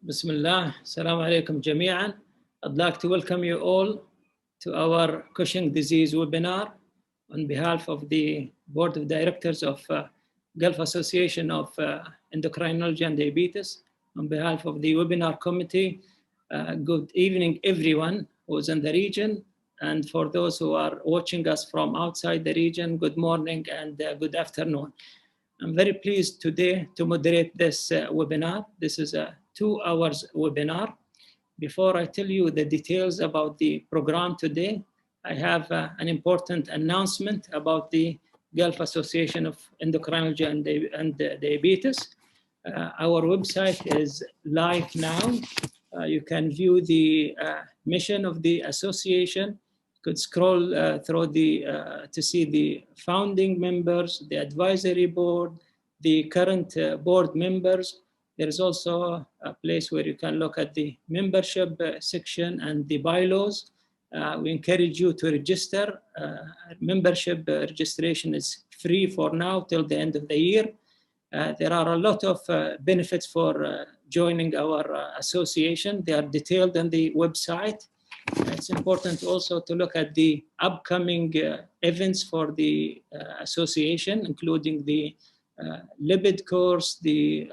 Bismillah. Assalamu alaikum jami'an. I'd like to welcome you all to our Cushing disease webinar on behalf of the Board of Directors of Gulf Association of Endocrinology and Diabetes. On behalf of the webinar committee, good evening everyone who's in the region, and for those who are watching us from outside the region, good morning and good afternoon. I'm very pleased today to moderate this webinar. This is a 2 hours webinar. Before I tell you the details about the program today, I have an important announcement about the Gulf Association of Endocrinology and Diabetes. Our website is live now. You can view the mission of the association. You could scroll through to see the founding members, the advisory board, the current board members. There is also a place where you can look at the membership section and the bylaws. We encourage you to register. Membership registration is free for now till the end of the year. There are a lot of benefits for joining our association. They are detailed on the website. It's important also to look at the upcoming events for the association, including the lipid course, the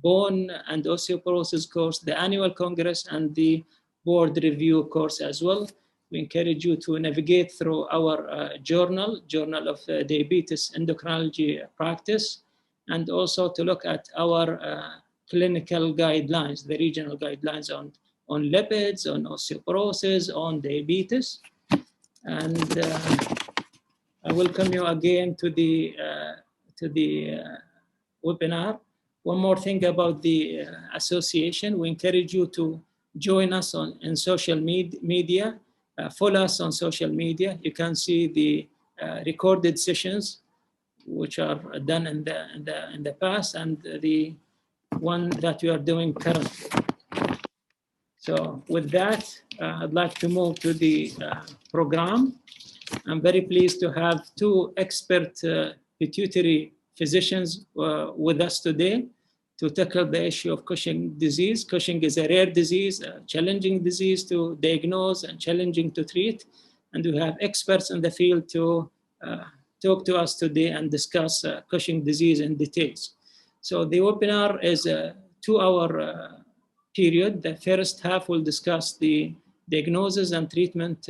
bone and osteoporosis course, the annual congress, and the board review course as well. We encourage you to navigate through our journal of diabetes endocrinology practice, and also to look at our clinical guidelines, the regional guidelines on lipids, on osteoporosis, on diabetes. And I welcome you again to the webinar. One more thing about the association, we encourage you to join us in social media, follow us on social media. You can see the recorded sessions which are done in the past and the one that we are doing currently. So with that, I'd like to move to the program. I'm very pleased to have 2 expert pituitary physicians with us today to tackle the issue of Cushing disease. Cushing is a rare disease, a challenging disease to diagnose and challenging to treat. And we have experts in the field to talk to us today and discuss Cushing disease in details. So the webinar is a 2-hour period. The first half will discuss the diagnosis and treatment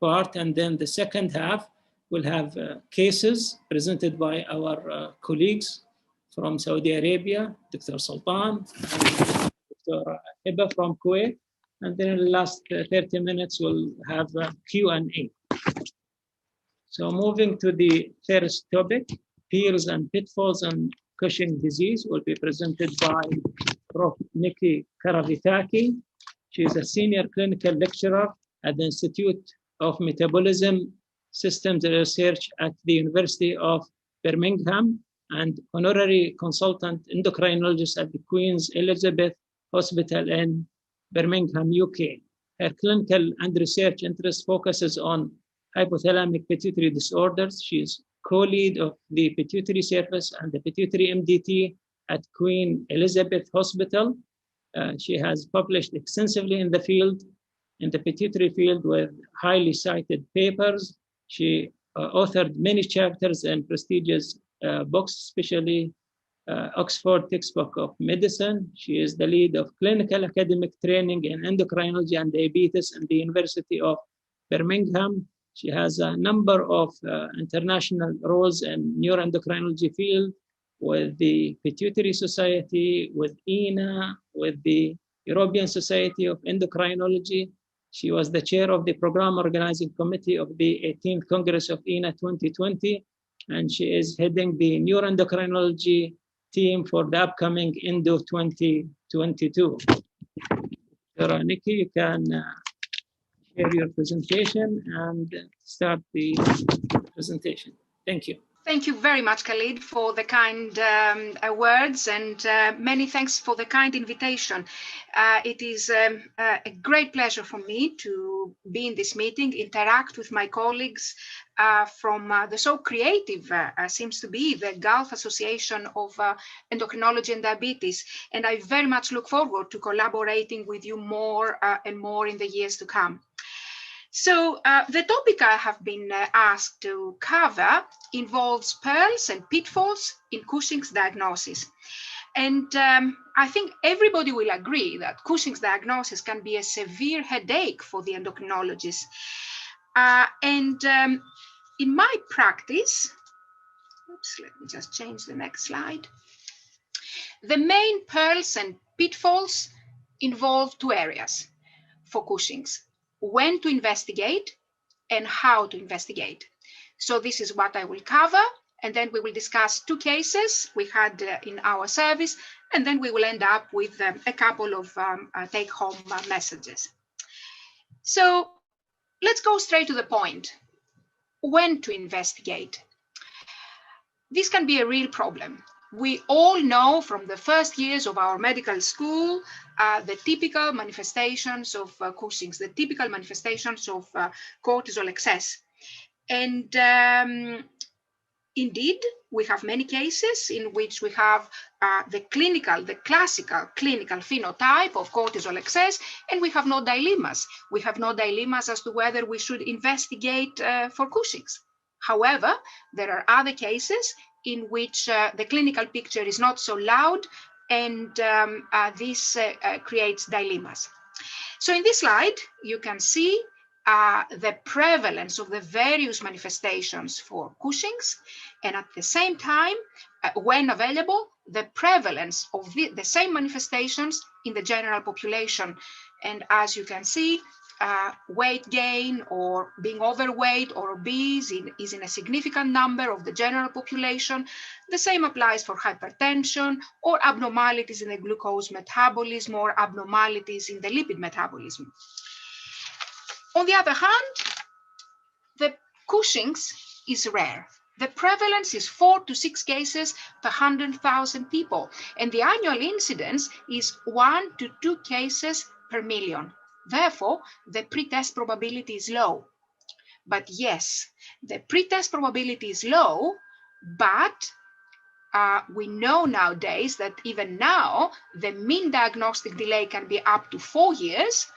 part, and then the second half will have cases presented by our colleagues from Saudi Arabia, Dr. Sultan, and Dr. Heba from Kuwait. And then in the last 30 minutes, we'll have Q&A. So moving to the first topic, fears and pitfalls on Cushing disease, will be presented by Prof. Niki Karavitaki. She is a senior clinical lecturer at the Institute of Metabolism Systems Research at the University of Birmingham and honorary consultant endocrinologist at the Queen's Elizabeth Hospital in Birmingham, UK. Her clinical and research interest focuses on hypothalamic pituitary disorders. She is co-lead of the pituitary service and the pituitary MDT at Queen Elizabeth Hospital. She has published extensively in the field, in the pituitary field, with highly cited papers. She authored many chapters in prestigious books, especially Oxford Textbook of Medicine. She is the lead of clinical academic training in endocrinology and diabetes in the University of Birmingham. She has a number of international roles in neuroendocrinology field with the Pituitary Society, with ENA, with the European Society of Endocrinology. She was the chair of the program organizing committee of the 18th Congress of ENA 2020, and she is heading the neuroendocrinology team for the upcoming Endo 2022. Dr. Niki, you can share your presentation and start the presentation. Thank you. Thank you very much, Khaled, for the kind words, and many thanks for the kind invitation. It is a great pleasure for me to be in this meeting, interact with my colleagues from the so creative, seems to be, the Gulf Association of Endocrinology and Diabetes. And I very much look forward to collaborating with you more and more in the years to come. So the topic I have been asked to cover involves pearls and pitfalls in Cushing's diagnosis. And I think everybody will agree that Cushing's diagnosis can be a severe headache for the endocrinologist. In my practice, oops, let me just change the next slide. The main pearls and pitfalls involve two areas for Cushing's: when to investigate and how to investigate. So this is what I will cover, and then we will discuss two cases we had in our service, and then we will end up with a couple of take-home messages. So let's go straight to the point. When to investigate? This can be a real problem. We all know from the first years of our medical school the typical manifestations of Cushing's, the typical manifestations of cortisol excess. And indeed, we have many cases in which we have the classical clinical phenotype of cortisol excess, and we have no dilemmas. We have no dilemmas as to whether we should investigate for Cushing's. However, there are other cases in which the clinical picture is not so loud, and this creates dilemmas. So in this slide, you can see the prevalence of the various manifestations for Cushing's, and at the same time, when available, the prevalence of the same manifestations in the general population. And as you can see, weight gain or being overweight or obese is in a significant number of the general population. The same applies for hypertension or abnormalities in the glucose metabolism or abnormalities in the lipid metabolism. On the other hand, the Cushing's is rare. The prevalence is 4 to 6 cases per 100,000 people, and the annual incidence is 1 to 2 cases per million. Therefore, the pretest probability is low. But yes, the pretest probability is low, but we know nowadays that even now, the mean diagnostic delay can be up to 4 years.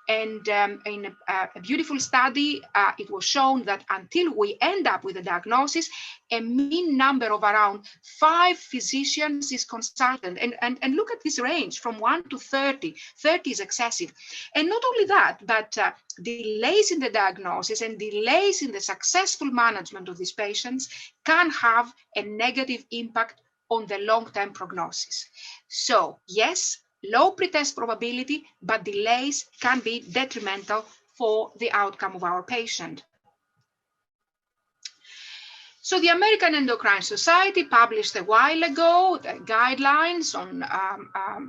And in a beautiful study, it was shown that until we end up with a diagnosis, a mean number of around 5 physicians is consulted. And look at this range from 1 to 30. 30 is excessive. And not only that, but delays in the diagnosis and delays in the successful management of these patients can have a negative impact on the long-term prognosis. So yes, low pretest probability, but delays can be detrimental for the outcome of our patient. So the American Endocrine Society published a while ago the guidelines on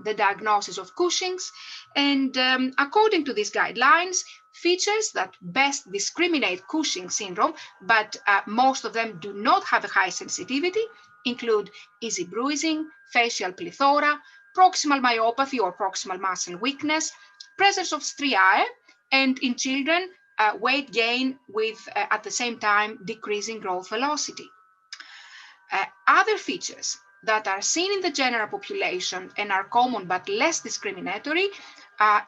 the diagnosis of Cushing's, and according to these guidelines, features that best discriminate Cushing syndrome, but most of them do not have a high sensitivity, include easy bruising, facial plethora, proximal myopathy or proximal muscle weakness, presence of striae, and in children, weight gain with, at the same time, decreasing growth velocity. Other features that are seen in the general population and are common but less discriminatory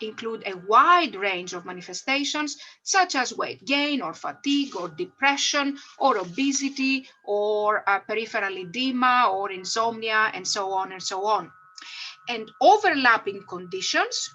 include a wide range of manifestations, such as weight gain or fatigue or depression or obesity or peripheral edema or insomnia, and so on and so on. And overlapping conditions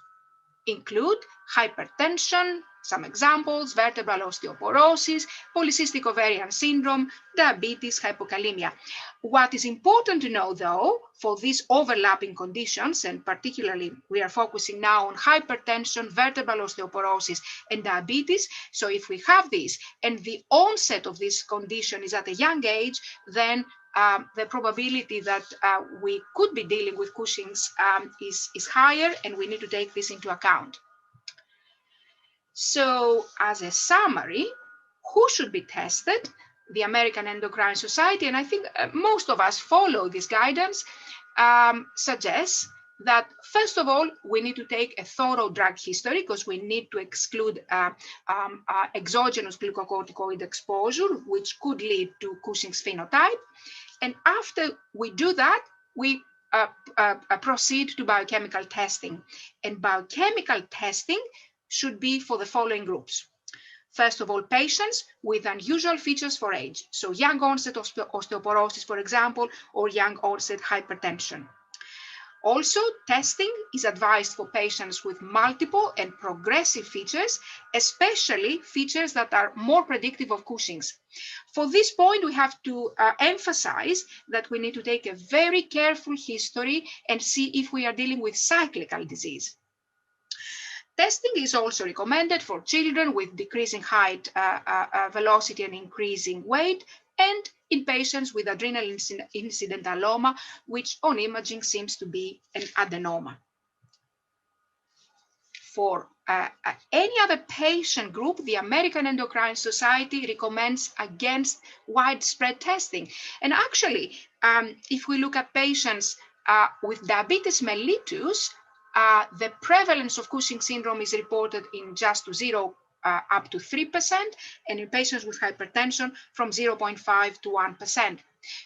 include hypertension, some examples, vertebral osteoporosis, polycystic ovarian syndrome, diabetes, hypokalemia. What is important to know, though, for these overlapping conditions, and particularly we are focusing now on hypertension, vertebral osteoporosis, and diabetes. So if we have this and the onset of this condition is at a young age, then the probability that we could be dealing with Cushing's is higher, and we need to take this into account. So as a summary, who should be tested? the American Endocrine Society, and I think most of us follow this guidance, suggests that first of all, we need to take a thorough drug history because we need to exclude exogenous glucocorticoid exposure, which could lead to Cushing's phenotype. And after we do that, we proceed to biochemical testing. And biochemical testing should be for the following groups. First of all, patients with unusual features for age. So young onset osteoporosis, for example, or young onset hypertension. Also, testing is advised for patients with multiple and progressive features, especially features that are more predictive of Cushing's. For this point, we have to emphasize that we need to take a very careful history and see if we are dealing with cyclical disease. Testing is also recommended for children with decreasing height velocity and increasing weight, and in patients with adrenal incidentalloma, which on imaging seems to be an adenoma. For any other patient group, the American Endocrine Society recommends against widespread testing. And actually, if we look at patients with diabetes mellitus, the prevalence of Cushing syndrome is reported in just 0 up to 3%, and in patients with hypertension from 0.5 to 1%.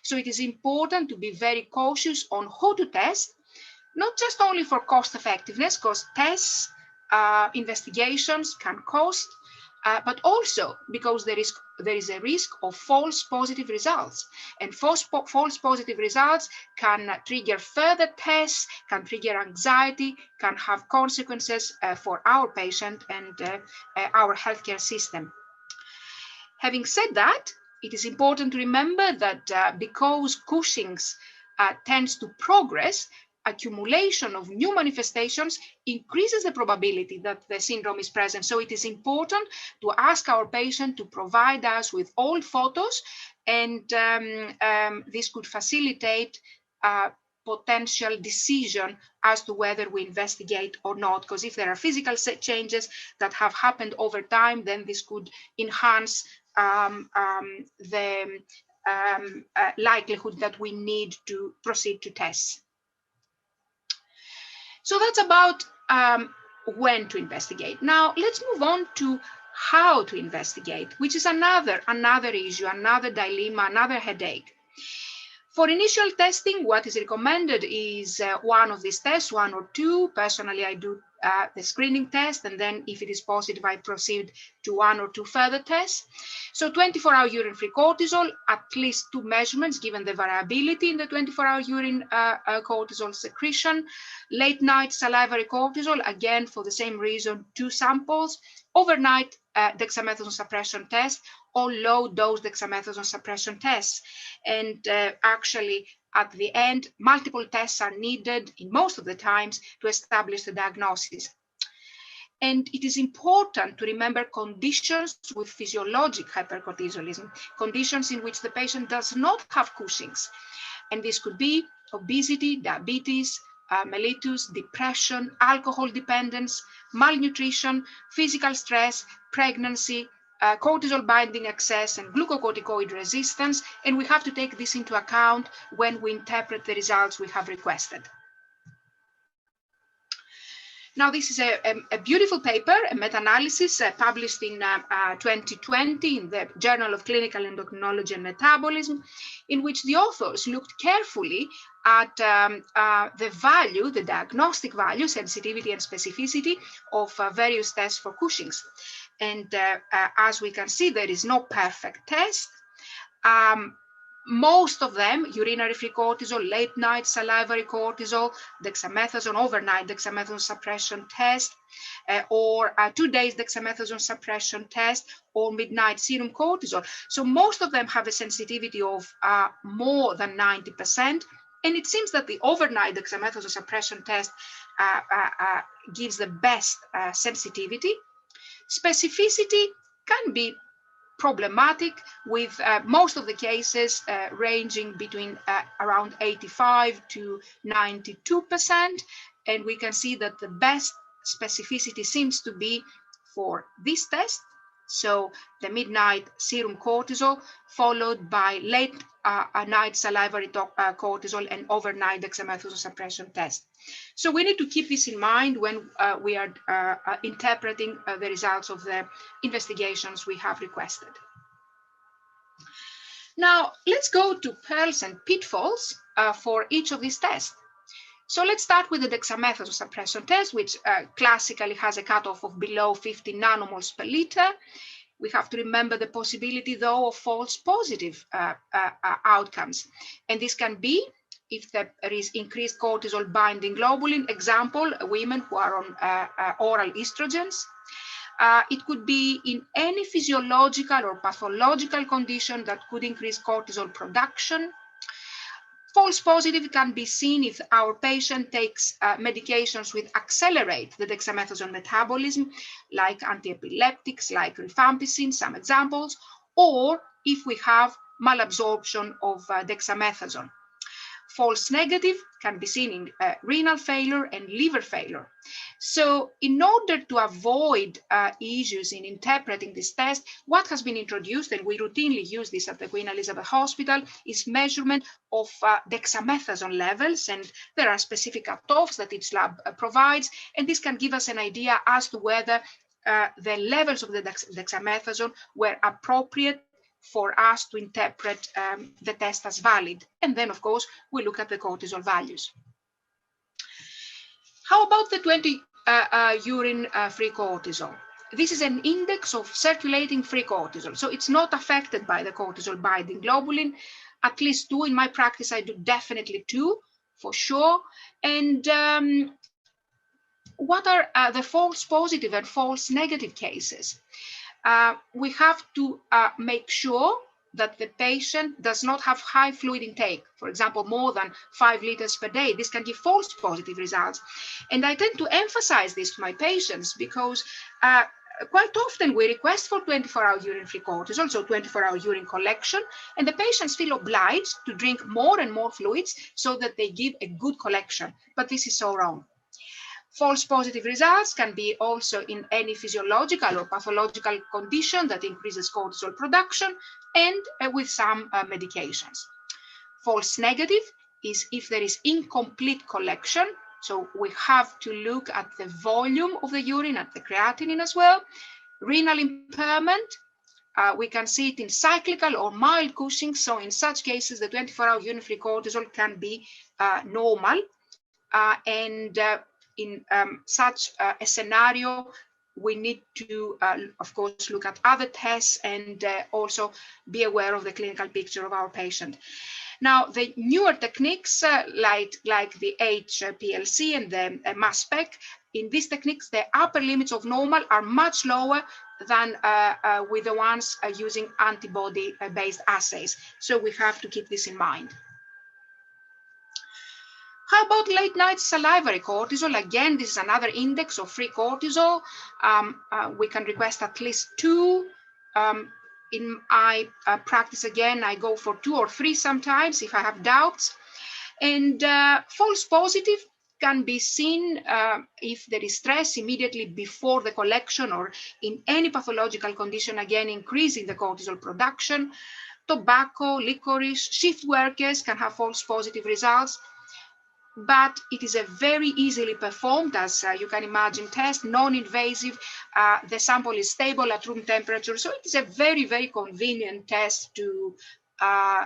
So it is important to be very cautious on who to test, not just only for cost effectiveness, because tests, investigations can cost, but also because there is a risk of false positive results. And false positive results can trigger further tests, can trigger anxiety, can have consequences for our patient and our healthcare system. Having said that, it is important to remember that because Cushing's tends to progress, accumulation of new manifestations increases the probability that the syndrome is present. So it is important to ask our patient to provide us with all photos, and this could facilitate potential decision as to whether we investigate or not. Because if there are physical changes that have happened over time, then this could enhance the likelihood that we need to proceed to tests. So that's about when to investigate. Now let's move on to how to investigate, which is another issue, another dilemma, another headache. For initial testing, what is recommended is one of these tests, one or two. Personally, I do the screening test, and then if it is positive, I proceed to one or two further tests. So 24-hour urine-free cortisol, at least 2 measurements, given the variability in the 24-hour urine cortisol secretion. Late-night salivary cortisol, again, for the same reason, 2 samples. Overnight dexamethasone suppression test, or low-dose dexamethasone suppression tests. And actually, at the end, multiple tests are needed in most of the times to establish the diagnosis. And it is important to remember conditions with physiologic hypercortisolism, conditions in which the patient does not have Cushing's. And this could be obesity, diabetes, mellitus, depression, alcohol dependence, malnutrition, physical stress, pregnancy, cortisol binding excess, and glucocorticoid resistance, and we have to take this into account when we interpret the results we have requested. Now, this is a beautiful paper, a meta-analysis published in 2020 in the Journal of Clinical Endocrinology and Metabolism, in which the authors looked carefully at the value, the diagnostic value, sensitivity and specificity of various tests for Cushing's. And as we can see, there is no perfect test. Most of them, urinary free cortisol, late night salivary cortisol, dexamethasone, overnight dexamethasone suppression test, or 2 days dexamethasone suppression test, or midnight serum cortisol. So most of them have a sensitivity of more than 90%. And it seems that the overnight dexamethasone suppression test gives the best sensitivity. Specificity can be problematic, with most of the cases ranging between around 85 to 92%. And we can see that the best specificity seems to be for this test So the midnight serum cortisol followed by late night salivary cortisol and overnight dexamethasone suppression test. So we need to keep this in mind when we are interpreting the results of the investigations we have requested. Now, let's go to pearls and pitfalls for each of these tests. So let's start with the dexamethasone suppression test, which classically has a cutoff of below 50 nanomoles per liter. We have to remember the possibility, though, of false positive outcomes. And this can be if there is increased cortisol binding globulin, example, women who are on oral estrogens. It could be in any physiological or pathological condition that could increase cortisol production. False positive can be seen if our patient takes medications which accelerate the dexamethasone metabolism, like antiepileptics, like rifampicin, some examples, or if we have malabsorption of dexamethasone. False negative can be seen in renal failure and liver failure. So in order to avoid issues in interpreting this test, what has been introduced, and we routinely use this at the Queen Elizabeth Hospital, is measurement of dexamethasone levels. And there are specific cutoffs that each lab provides. And this can give us an idea as to whether the levels of the dexamethasone were appropriate for us to interpret the test as valid. And then, of course, we look at the cortisol values. How about the 20 urine-free cortisol? This is an index of circulating free cortisol. So it's not affected by the cortisol binding globulin. At least 2 in my practice. I do definitely 2 for sure. And what are the false positive and false negative cases? We have to make sure that the patient does not have high fluid intake, for example, more than 5 liters per day. This can give false positive results. And I tend to emphasize this to my patients because quite often we request for 24-hour urine-free cortisol, so 24-hour urine collection, and the patients feel obliged to drink more and more fluids so that they give a good collection. But this is so wrong. False positive results can be also in any physiological or pathological condition that increases cortisol production and with some medications. False negative is if there is incomplete collection. So we have to look at the volume of the urine, at the creatinine as well. Renal impairment, we can see it in cyclical or mild Cushing. So in such cases, the 24-hour urine-free cortisol can be normal. In such a scenario, we need to, of course, look at other tests and also be aware of the clinical picture of our patient. Now, the newer techniques like the HPLC and the mass spec, in these techniques, the upper limits of normal are much lower than with the ones using antibody-based assays. So we have to keep this in mind. How about late night salivary cortisol? Again, this is another index of free cortisol. We can request at least 2. In my practice, again, I go for 2 or 3 sometimes if I have doubts. And false positive can be seen if there is stress immediately before the collection or in any pathological condition, again, increasing the cortisol production. Tobacco, licorice, shift workers can have false positive results. But it is a very easily performed, as you can imagine, test, non-invasive. The sample is stable at room temperature. So it is a very, very convenient test to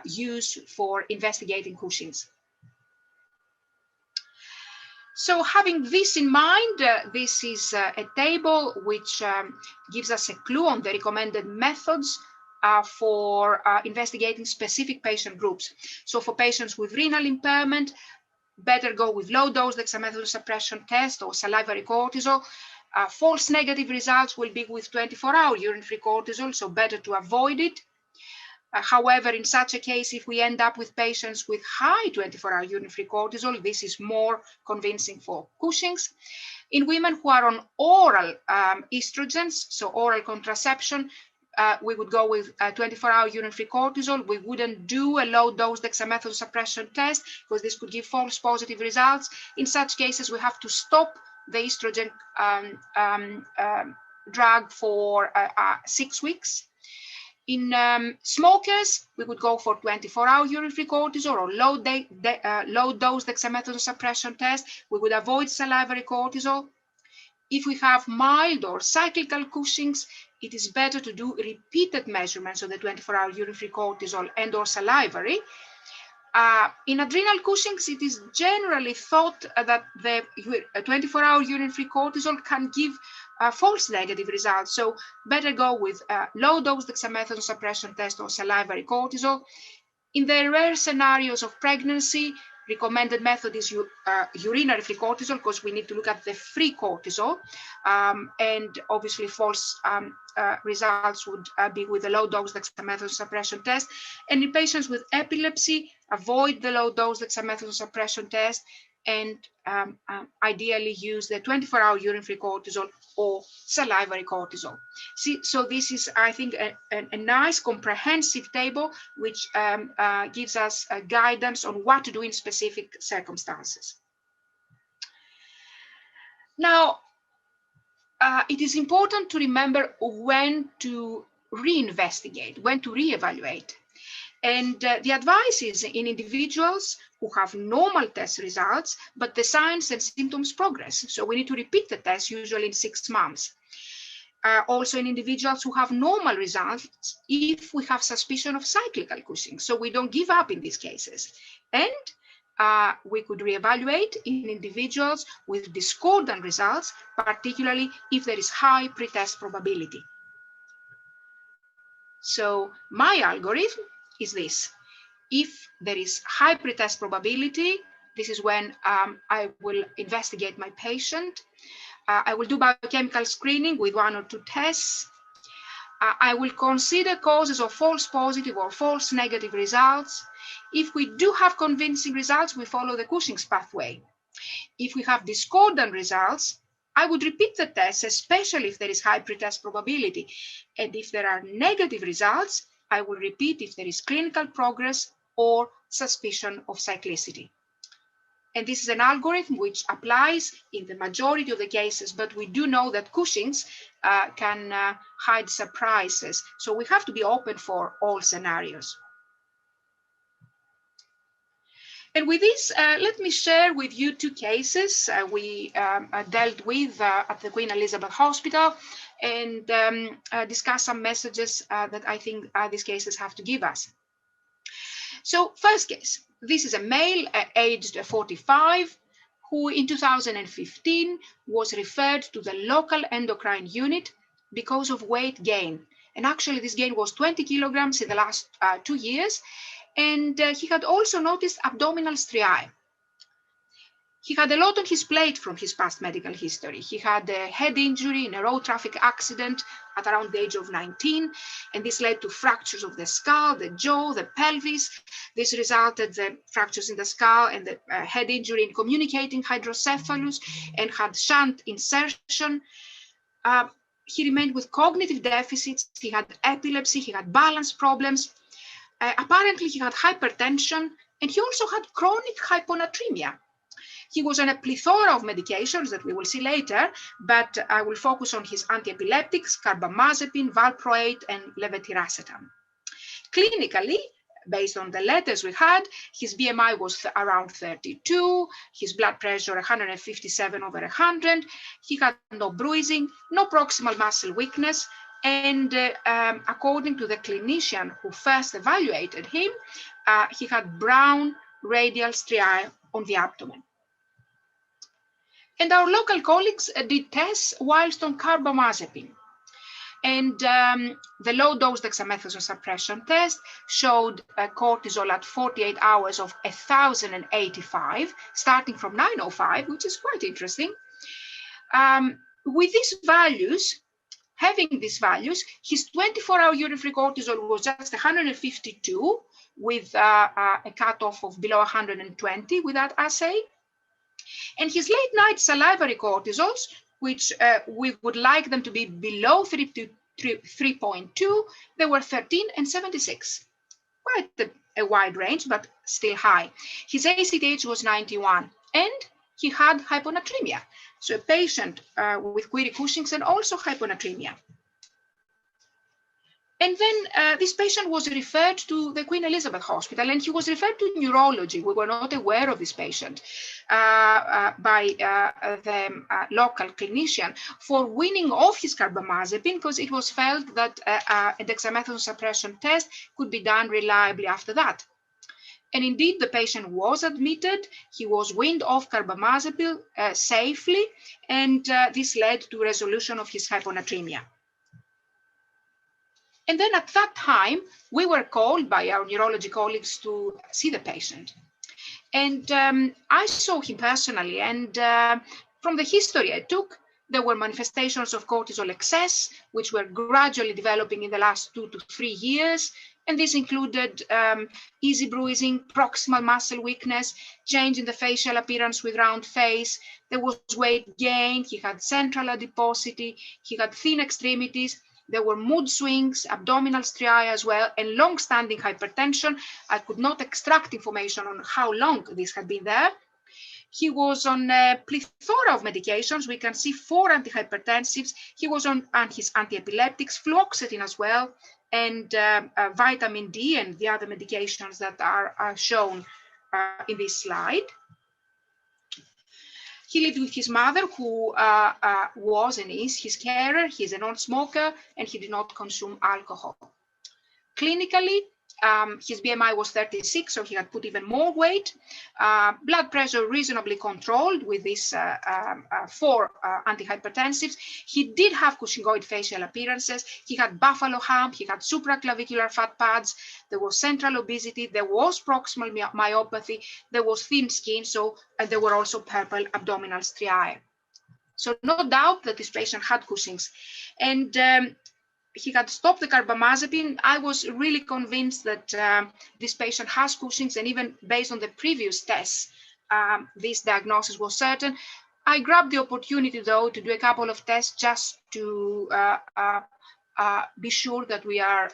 use for investigating Cushing's. So having this in mind, this is a table which gives us a clue on the recommended methods for investigating specific patient groups. So for patients with renal impairment, better go with low-dose dexamethasone suppression test or salivary cortisol. False negative results will be with 24-hour urine-free cortisol, so better to avoid it. However, in such a case, if we end up with patients with high 24-hour urine-free cortisol, this is more convincing for Cushing's. In women who are on oral estrogens, so oral contraception, we would go with 24-hour urine-free cortisol. We wouldn't do a low-dose dexamethasone suppression test because this could give false positive results. In such cases, we have to stop the estrogen drug for 6 weeks. In smokers, we would go for 24-hour urine-free cortisol or low-dose dexamethasone suppression test. We would avoid salivary cortisol. If we have mild or cyclical Cushing's, it is better to do repeated measurements of the 24-hour urine-free cortisol and or salivary. In adrenal Cushing's, it is generally thought that the 24-hour urine-free cortisol can give false negative results. So better go with low-dose dexamethasone suppression test or salivary cortisol. In the rare scenarios of pregnancy, recommended method is urinary free cortisol, because we need to look at the free cortisol, and obviously false results would be with the low-dose dexamethasone suppression test. And in patients with epilepsy, avoid the low-dose dexamethasone suppression test, and ideally use the 24-hour urine-free cortisol or salivary cortisol. See, so this is, I think, a nice comprehensive table which gives us guidance on what to do in specific circumstances. Now, it is important to remember when to reinvestigate, when to reevaluate. And the advice is in individuals who have normal test results, but the signs and symptoms progress. So we need to repeat the test, usually in 6 months. Also in individuals who have normal results, if we have suspicion of cyclical Cushing. So we don't give up in these cases. And we could reevaluate in individuals with discordant results, particularly if there is high pretest probability. So my algorithm is this. If there is high pretest probability, this is when I will investigate my patient. I will do biochemical screening with 1 or 2 tests. I will consider causes of false positive or false negative results. If we do have convincing results, we follow the Cushing's pathway. If we have discordant results, I would repeat the test, especially if there is high pretest probability. And if there are negative results, I will repeat if there is clinical progress or suspicion of cyclicity. And this is an algorithm which applies in the majority of the cases, but we do know that Cushing's can hide surprises. So we have to be open for all scenarios. And with this, let me share with you 2 cases we dealt with at the Queen Elizabeth Hospital, and discuss some messages that I think these cases have to give us. So first case, this is a male aged 45 who in 2015 was referred to the local endocrine unit because of weight gain. And actually this gain was 20 kilograms in the last 2 years. And he had also noticed abdominal striae. He had a lot on his plate from his past medical history. He had a head injury in a road traffic accident at around the age of 19, and this led to fractures of the skull, the jaw, the pelvis. This resulted in fractures in the skull and the head injury in communicating hydrocephalus, and had shunt insertion. He remained with cognitive deficits. He had epilepsy. He had balance problems. Apparently, he had hypertension, and he also had chronic hyponatremia. He was on a plethora of medications that we will see later, but I will focus on his antiepileptics, carbamazepine, valproate, and levetiracetam. Clinically, based on the letters we had, his BMI was around 32, his blood pressure 157/100, he had no bruising, no proximal muscle weakness, and according to the clinician who first evaluated him, he had brown radial striae on the abdomen. And our local colleagues did tests whilst on carbamazepine. And the low-dose dexamethasone suppression test showed cortisol at 48 hours of 1,085, starting from 905, which is quite interesting. With these values, having these values, his 24-hour urine-free cortisol was just 152, with a cutoff of below 120 with that assay. And his late-night salivary cortisols, which we would like them to be below 3.2, they were 13 and 76. Quite a wide range, but still high. His ACTH was 91. And he had hyponatremia. So a patient with query Cushing's and also hyponatremia. And then this patient was referred to the Queen Elizabeth Hospital, and he was referred to neurology. We were not aware of this patient by the local clinician for weaning off his carbamazepine, because it was felt that a dexamethasone suppression test could be done reliably after that. And indeed, the patient was admitted. He was weaned off carbamazepine safely, and this led to resolution of his hyponatremia. And then at that time, we were called by our neurology colleagues to see the patient. And I saw him personally, and from the history I took, there were manifestations of cortisol excess, which were gradually developing in the last 2 to 3 years. And this included easy bruising, proximal muscle weakness, change in the facial appearance with round face. There was weight gain. He had central adiposity. He had thin extremities. There were mood swings, abdominal striae as well, and long-standing hypertension. I could not extract information on how long this had been there. He was on a plethora of medications. We can see 4 antihypertensives. He was on his antiepileptics, fluoxetine as well, and vitamin D and the other medications that are shown in this slide. He lived with his mother, who was and is his carer. He's a non-smoker, and he did not consume alcohol. Clinically, his BMI was 36, so he had put even more weight. Blood pressure reasonably controlled with these 4 antihypertensives. He did have Cushingoid facial appearances. He had buffalo hump. He had supraclavicular fat pads. There was central obesity. There was proximal myopathy. There was thin skin. So there were also purple abdominal striae. So no doubt that this patient had Cushing's. And he had stopped the carbamazepine. I was really convinced that this patient has Cushing's, and even based on the previous tests, this diagnosis was certain. I grabbed the opportunity, though, to do a couple of tests just to be sure that we are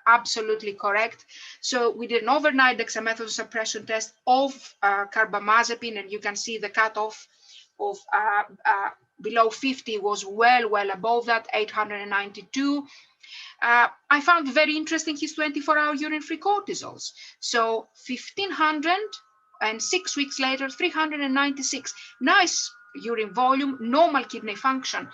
absolutely correct. So we did an overnight dexamethasone suppression test of carbamazepine, and you can see the cutoff of below 50 was well above that, 892. I found very interesting his 24-hour urine-free cortisols. So 1,500, and 6 weeks later, 396. Nice urine volume, normal kidney function,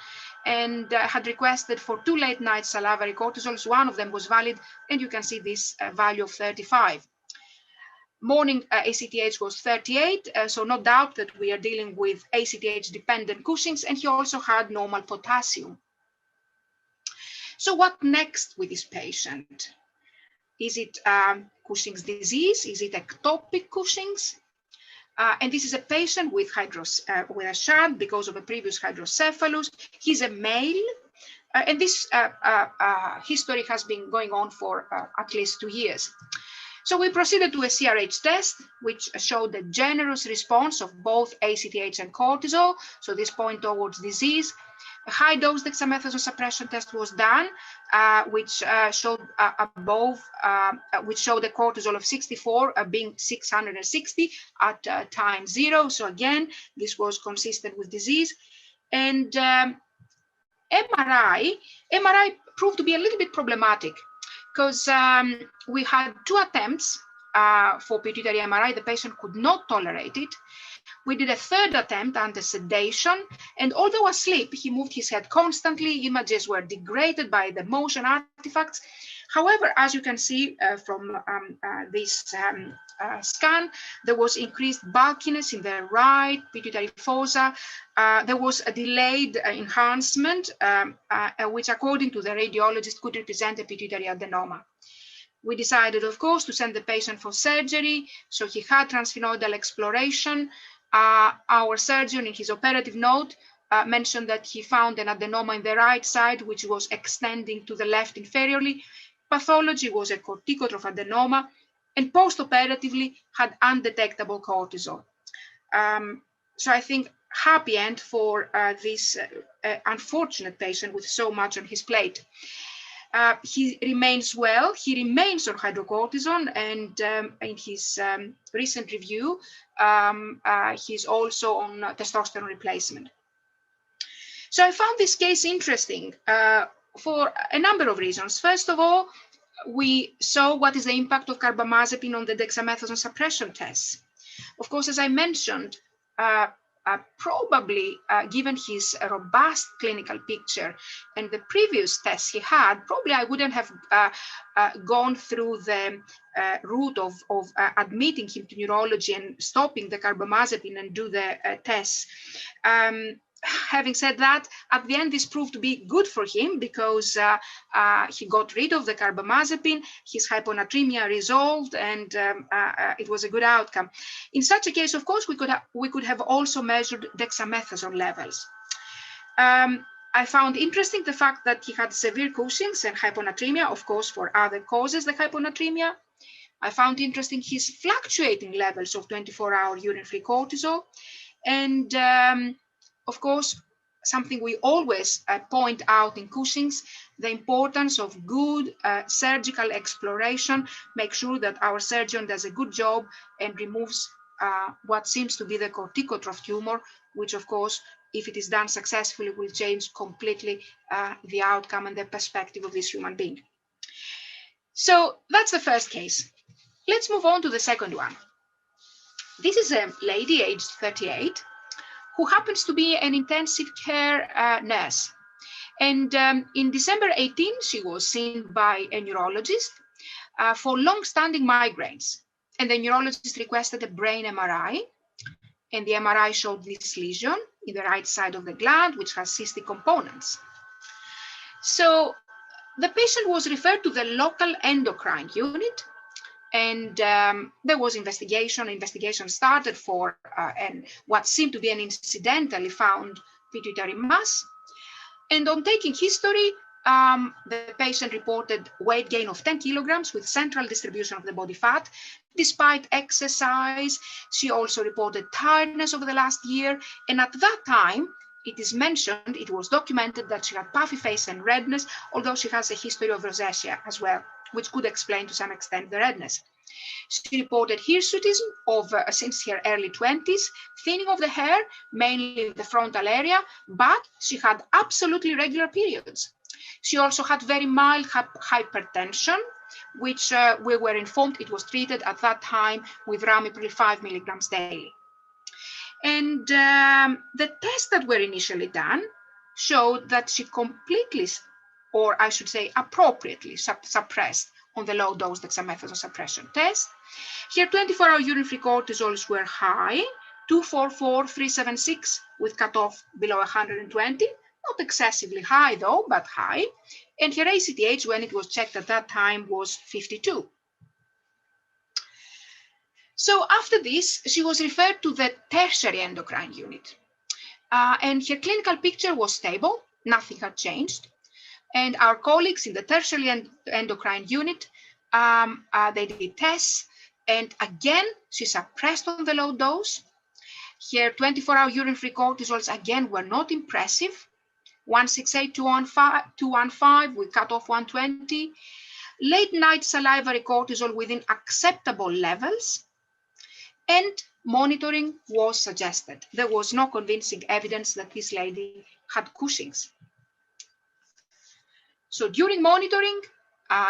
and had requested for 2 late-night salivary cortisols. One of them was valid, and you can see this value of 35. Morning ACTH was 38, so no doubt that we are dealing with ACTH-dependent Cushing's, and he also had normal potassium. So what next with this patient? Is it Cushing's disease? Is it ectopic Cushing's? And this is a patient with a shunt because of a previous hydrocephalus. He's a male, and this history has been going on for at least 2 years. So we proceeded to a CRH test, which showed a generous response of both ACTH and cortisol. So this point towards disease. A high-dose dexamethasone suppression test was done, which showed which showed a cortisol of 64 being 660 at time 0. So again, this was consistent with disease. And MRI proved to be a little bit problematic, because we had 2 attempts for pituitary MRI. The patient could not tolerate it. We did a 3rd attempt under sedation, and although asleep, he moved his head constantly. Images were degraded by the motion artifacts. However, as you can see from this scan, there was increased bulkiness in the right pituitary fossa. There was a delayed enhancement, which according to the radiologist could represent a pituitary adenoma. We decided, of course, to send the patient for surgery. So he had transsphenoidal exploration. Our surgeon in his operative note mentioned that he found an adenoma in the right side, which was extending to the left inferiorly. Pathology was a corticotroph adenoma, and post-operatively had undetectable cortisol. So I think happy end for this unfortunate patient with so much on his plate. He remains well. He remains on hydrocortisone, and in his recent review, he's also on testosterone replacement. So I found this case interesting for a number of reasons. First of all, we saw what is the impact of carbamazepine on the dexamethasone suppression tests. Of course, as I mentioned, probably given his robust clinical picture and the previous tests he had, probably I wouldn't have gone through the route of admitting him to neurology and stopping the carbamazepine and do the tests. Having said that, at the end, this proved to be good for him because he got rid of the carbamazepine, his hyponatremia resolved, and it was a good outcome. In such a case, of course, we could have also measured dexamethasone levels. I found interesting the fact that he had severe Cushing's and hyponatremia, of course, for other causes, the hyponatremia. I found interesting his fluctuating levels of 24-hour urine-free cortisol, and of course, something we always point out in Cushing's, the importance of good surgical exploration. Make sure that our surgeon does a good job and removes what seems to be the corticotroph tumor, which of course, if it is done successfully, will change completely the outcome and the perspective of this human being. So that's the first case. Let's move on to the second one. This is a lady aged 38, who happens to be an intensive care nurse. And in December 18, she was seen by a neurologist for long-standing migraines. And the neurologist requested a brain MRI. And the MRI showed this lesion in the right side of the gland, which has cystic components. So the patient was referred to the local endocrine unit. And there was investigation. Investigation started for what seemed to be an incidentally found pituitary mass. And on taking history, the patient reported weight gain of 10 kilograms with central distribution of the body fat. Despite exercise, she also reported tiredness over the last year. And at that time, it is mentioned, it was documented that she had puffy face and redness, although she has a history of rosacea as well, which could explain to some extent the redness. She reported hirsutism since her early 20s, thinning of the hair, mainly in the frontal area, but she had absolutely regular periods. She also had very mild hypertension, which we were informed it was treated at that time with Ramipril 5 milligrams daily. And the tests that were initially done showed that she completely, or I should say appropriately, suppressed on the low-dose dexamethasone suppression test. Here, 24-hour urine-free cortisols were high, 244, 376, with cutoff below 120, not excessively high though, but high. And her ACTH, when it was checked at that time, was 52. So after this, she was referred to the tertiary endocrine unit. And her clinical picture was stable, nothing had changed. And our colleagues in the tertiary endocrine unit, they did tests. And again, she suppressed on the low dose. Her 24-hour urine-free cortisols, again, were not impressive. 168, 215 with cutoff 120. Late-night salivary cortisol within acceptable levels. And monitoring was suggested. There was no convincing evidence that this lady had Cushing's. So during monitoring,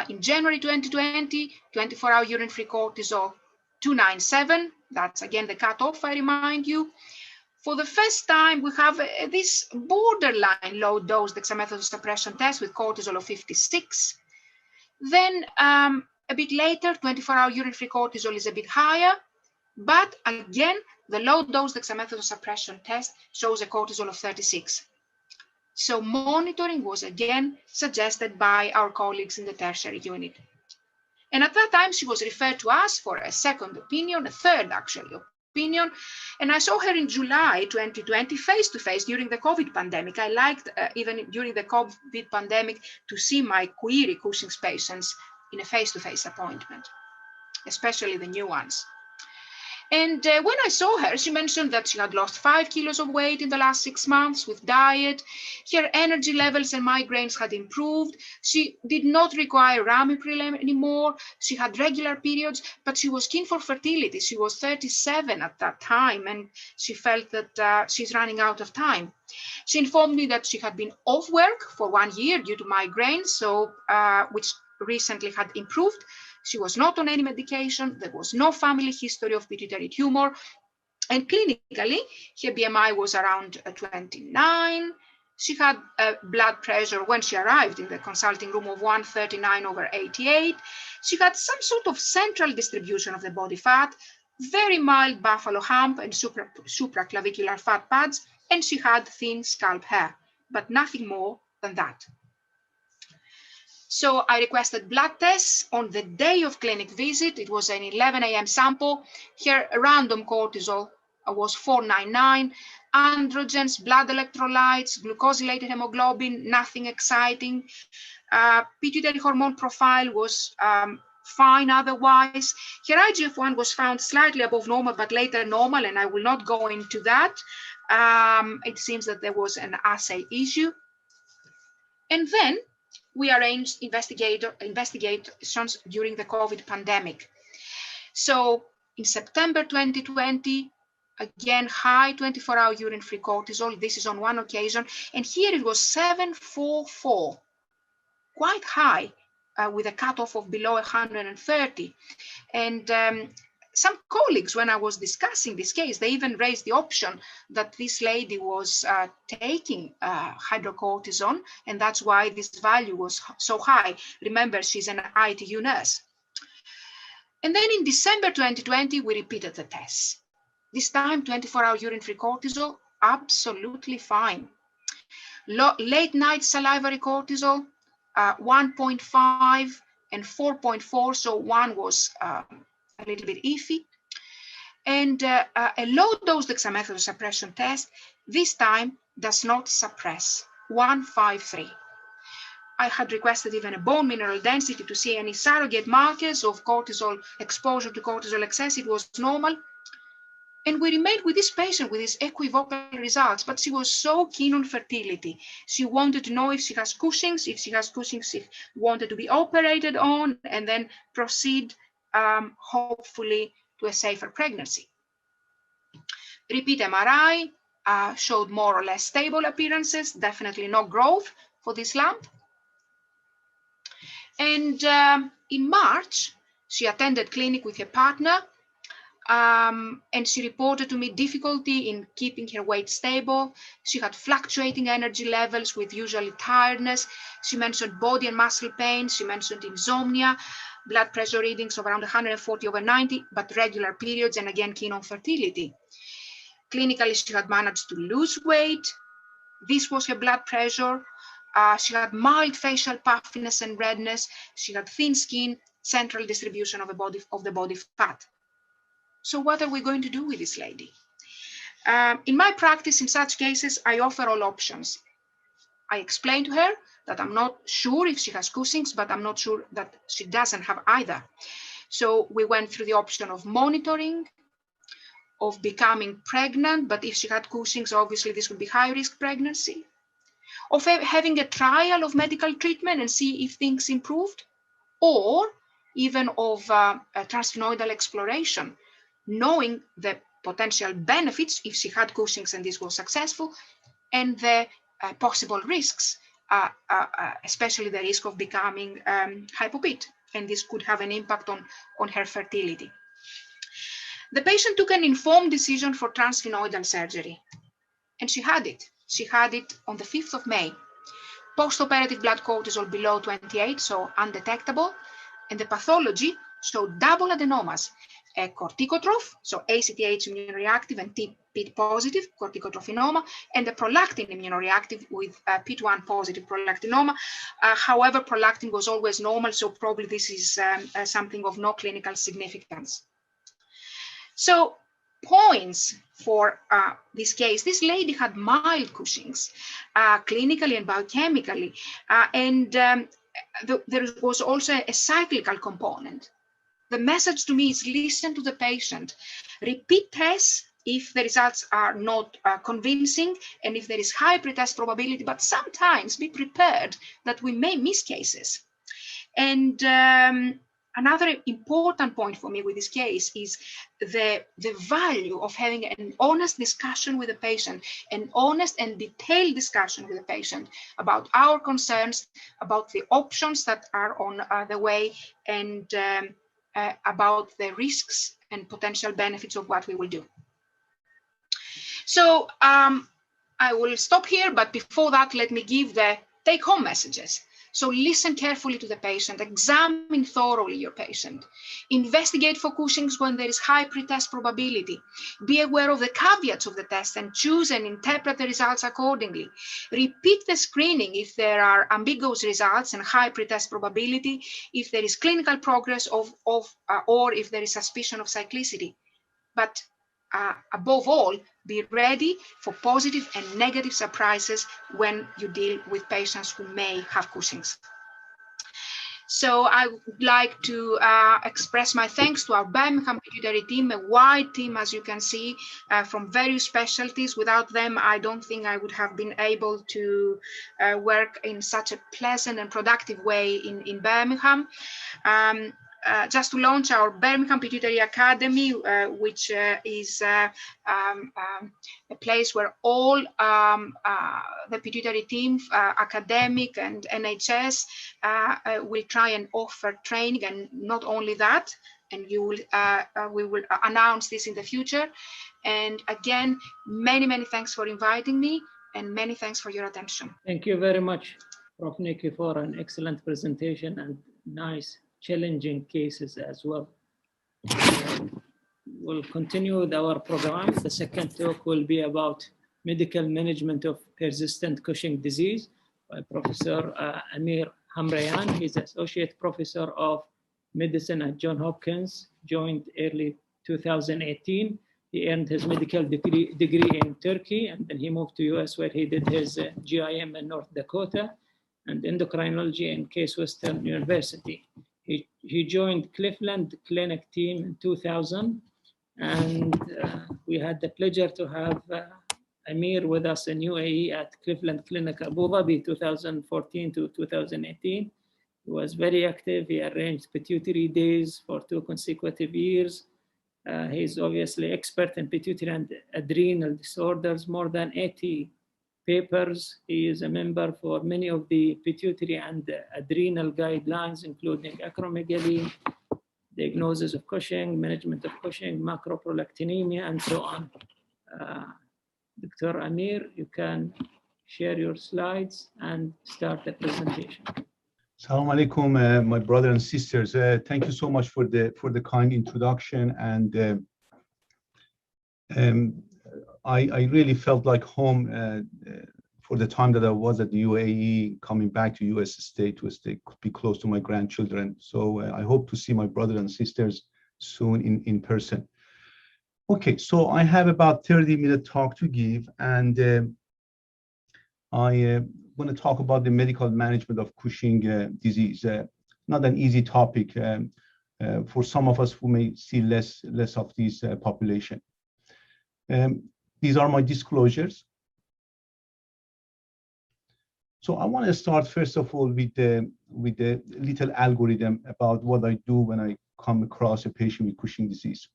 in January 2020, 24-hour urine-free cortisol 297, that's again the cutoff, I remind you. For the first time, we have this borderline low-dose dexamethasone suppression test with cortisol of 56. Then a bit later, 24-hour urine-free cortisol is a bit higher, but again, the low-dose dexamethasone suppression test shows a cortisol of 36. So monitoring was again suggested by our colleagues in the tertiary unit. And at that time, she was referred to us for a second opinion, a third actually opinion. And I saw her in July 2020, face-to-face during the COVID pandemic. I liked, even during the COVID pandemic, to see my query Cushing's patients in a face-to-face appointment, especially the new ones. And when I saw her, she mentioned that she had lost 5 kilos of weight in the last 6 months with diet. Her energy levels and migraines had improved. She did not require Ramipril anymore. She had regular periods, but she was keen for fertility. She was 37 at that time, and she felt that she's running out of time. She informed me that she had been off work for 1 year due to migraines, so which recently had improved. She was not on any medication. There was no family history of pituitary tumor. And clinically, her BMI was around 29. She had blood pressure when she arrived in the consulting room of 139/88. She had some sort of central distribution of the body fat, very mild buffalo hump and supraclavicular fat pads, and she had thin scalp hair, but nothing more than that. So I requested blood tests on the day of clinic visit. It was an 11 a.m. sample. Here, random cortisol was 499, androgens, blood electrolytes, glucosylated hemoglobin, nothing exciting. Pituitary hormone profile was fine otherwise. Her IGF-1 was found slightly above normal, but later normal, and I will not go into that. It seems that there was an assay issue. And then we arranged investigations during the COVID pandemic. So in September 2020, again, high 24-hour urine-free cortisol. This is on one occasion. And here it was 744, quite high, with a cutoff of below 130. And some colleagues, when I was discussing this case, they even raised the option that this lady was taking hydrocortisone, and that's why this value was so high. Remember, she's an ITU nurse. And then in December 2020, we repeated the tests. This time, 24-hour urine-free cortisol, absolutely fine. Late night salivary cortisol, 1.5 and 4.4, so one was a little bit iffy. And a low dose dexamethasone suppression test, this time does not suppress, 153. I had requested even a bone mineral density to see any surrogate markers of cortisol exposure to cortisol excess. It was normal. And we remained with this patient with these equivocal results, but she was so keen on fertility. She wanted to know if she has Cushing's. If she has Cushing's, she wanted to be operated on and then proceed, hopefully, to a safer pregnancy. Repeat MRI showed more or less stable appearances, definitely no growth for this lump. And in March, she attended clinic with her partner, and she reported to me difficulty in keeping her weight stable. She had fluctuating energy levels with usually tiredness. She mentioned body and muscle pain. She mentioned insomnia, blood pressure readings of around 140/90, but regular periods, and again, keen on fertility. Clinically, she had managed to lose weight. This was her blood pressure. She had mild facial puffiness and redness. She had thin skin, central distribution of the body fat. So what are we going to do with this lady? In my practice, in such cases, I offer all options. I explain to her that I'm not sure if she has Cushing's, but I'm not sure that she doesn't have either. So we went through the option of monitoring, of becoming pregnant, but if she had Cushing's, obviously this would be high-risk pregnancy, of having a trial of medical treatment and see if things improved, or even of a transsphenoidal exploration, knowing the potential benefits if she had Cushing's and this was successful, and the possible risks, especially the risk of becoming hypopit, and this could have an impact on her fertility. The patient took an informed decision for transsphenoidal surgery, and she had it. She had it on the 5th of May. Post-operative blood cortisol below 28, so undetectable, and the pathology showed double adenomas, a corticotroph, so ACTH immunoreactive and TPIT positive corticotrophinoma, and a prolactin immunoreactive with PIT1 positive prolactinoma. However, prolactin was always normal, so probably this is something of no clinical significance. So points for this case: this lady had mild Cushing's, clinically and biochemically, and there was also a cyclical component. the message to me is listen to the patient, repeat tests if the results are not convincing and if there is high pretest probability, but sometimes be prepared that we may miss cases. And another important point for me with this case is the value of having an honest discussion with the patient, an honest and detailed discussion with the patient about our concerns, about the options that are on the way, and about the risks and potential benefits of what we will do. So I will stop here, but before that, let me give the take-home messages. So listen carefully to the patient, examine thoroughly your patient, investigate for Cushing's when there is high pretest probability, be aware of the caveats of the test and choose and interpret the results accordingly. Repeat the screening if there are ambiguous results and high pretest probability, if there is clinical progress or if there is suspicion of cyclicity. But above all, be ready for positive and negative surprises when you deal with patients who may have Cushing's. So I would like to express my thanks to our Birmingham pituitary team, a wide team, as you can see, from various specialties. Without them, I don't think I would have been able to work in such a pleasant and productive way in Birmingham. Just to launch our Birmingham Pituitary Academy, which is a place where all the pituitary team, academic and NHS, will try and offer training, and not only that, and you will, we will announce this in the future. And again, many, many thanks for inviting me, and many thanks for your attention. Thank you very much, Prof. Niki, for an excellent presentation and nice challenging cases as well. We'll continue with our program. The second talk will be about medical management of persistent Cushing disease by Professor Amir Hamrahian. He's Associate Professor of Medicine at Johns Hopkins, joined early 2018. He earned his medical degree in Turkey, and then he moved to US where he did his GIM in North Dakota and endocrinology in Case Western University. He joined Cleveland Clinic team in 2000, and we had the pleasure to have Amir with us in UAE at Cleveland Clinic Abu Dhabi 2014 to 2018. He was very active. He arranged pituitary days for 2 consecutive years. He's obviously expert in pituitary and adrenal disorders, more than 80 papers. He is a member for many of the pituitary and adrenal guidelines, including acromegaly, diagnosis of Cushing, management of Cushing, macroprolactinemia, and so on. Dr. Amir, you can share your slides and start the presentation. Assalamu alaikum, my brothers and sisters. Thank you so much for the kind introduction, and I really felt like home for the time that I was at the UAE, coming back to US to be close to my grandchildren. So I hope to see my brothers and sisters soon in person. Okay, so I have about 30-minute talk to give, and I want to talk about the medical management of Cushing disease. Not an easy topic for some of us who may see less of this population. These are my disclosures. So I want to start first of all with the little algorithm about what I do when I come across a patient with Cushing disease.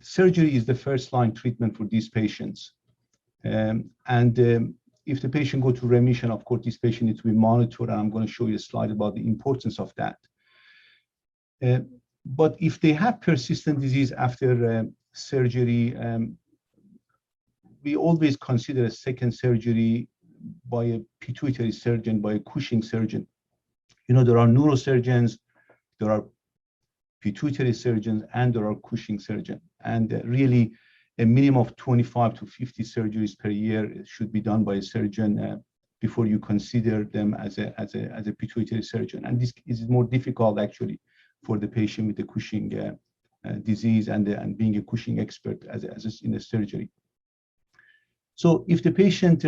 Surgery is the first line treatment for these patients. If the patient go to remission, of course, this patient needs to be monitored, and I'm going to show you a slide about the importance of that. But if they have persistent disease after surgery, we always consider a second surgery by a pituitary surgeon, by a Cushing surgeon. You know, there are neurosurgeons, there are pituitary surgeons, and there are Cushing surgeons. And really, a minimum of 25 to 50 surgeries per year should be done by a surgeon before you consider them as a pituitary surgeon. And this is more difficult actually for the patient with the Cushing disease and being a Cushing expert in a surgery. So if the patient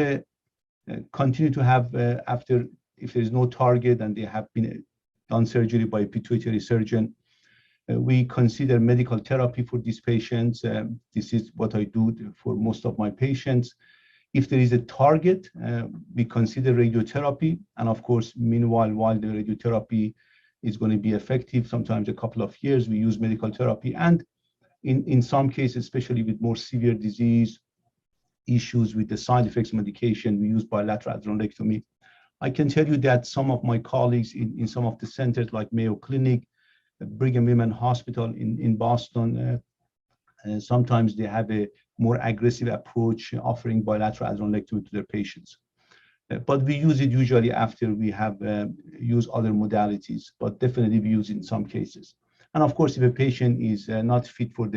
continue to have if there is no target and they have been done surgery by a pituitary surgeon, We consider medical therapy for these patients. This is what I do for most of my patients. If there is a target, we consider radiotherapy. And of course, meanwhile, while the radiotherapy is going to be effective, sometimes a couple of years, we use medical therapy. And in some cases, especially with more severe disease issues with the side effects of medication, we use bilateral adrenalectomy. I can tell you that some of my colleagues in some of the centers like Mayo Clinic, Brigham Women's Hospital in Boston, sometimes they have a more aggressive approach offering bilateral adrenalectomy to their patients. But we use it usually after we have used other modalities, but definitely we use it in some cases. And of course, if a patient is not fit for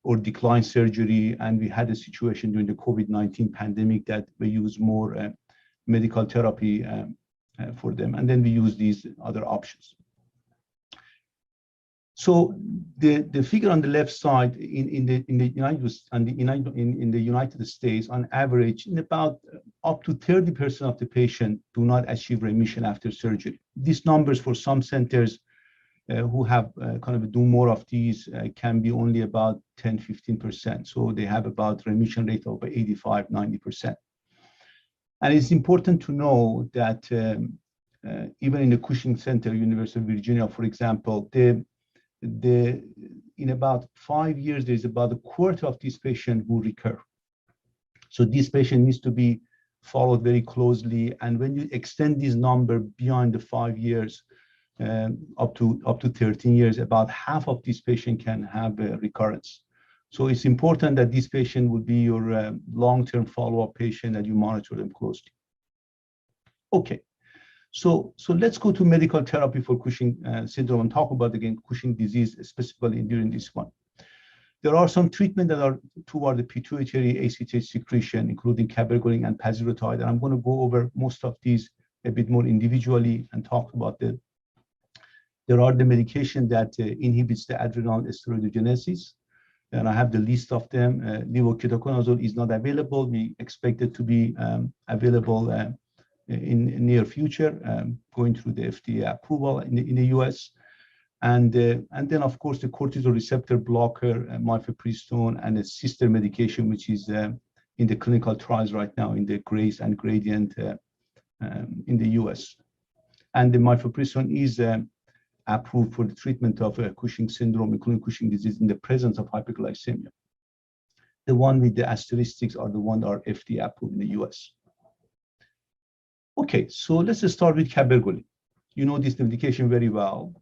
or decline surgery, and we had a situation during the COVID-19 pandemic that we use more medical therapy for them, and then we use these other options. So the figure on the left side in the United States, on average, in about up to 30% of the patient do not achieve remission after surgery. These numbers for some centers who have kind of do more of these can be only about 10-15%. So they have about remission rate of 85-90%. And it's important to know that even in the Cushing Center, University of Virginia, for example, in about 5 years, there's about a quarter of these patients who recur. So this patient needs to be followed very closely. And when you extend this number beyond the 5 years, up to 13 years, about half of these patients can have a recurrence. So it's important that this patient will be your long-term follow-up patient and you monitor them closely. Okay. So let's go to medical therapy for Cushing syndrome and talk about, again, Cushing disease specifically during this one. There are some treatments that are toward the pituitary ACTH secretion, including cabergoline and pasireotide. And I'm going to go over most of these a bit more individually and talk about there are the medication that inhibits the adrenal steroidogenesis. And I have the list of them. Ketoconazole is not available. We expect it to be available in near future, going through the FDA approval in the US. And then, of course, the cortisol receptor blocker, mifepristone, and a sister medication, which is in the clinical trials right now in the GRACE and GRADIENT in the US. And the mifepristone is approved for the treatment of Cushing syndrome, including Cushing disease, in the presence of hyperglycemia. The one with the asterisks are the ones that are FDA approved in the US. Okay, so let's just start with cabergoline. You know this medication very well.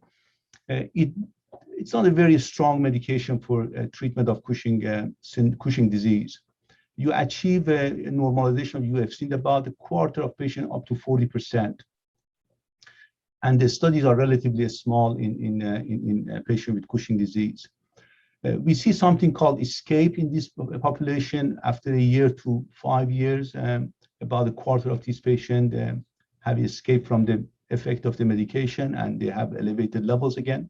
It's not a very strong medication for treatment of Cushing disease. You achieve a normalization of UFC in about a quarter of patients, up to 40%. And the studies are relatively small in patients with Cushing disease. We see something called escape in this population after a year to 5 years. About a quarter of these patients have escaped from the effect of the medication, and they have elevated levels again.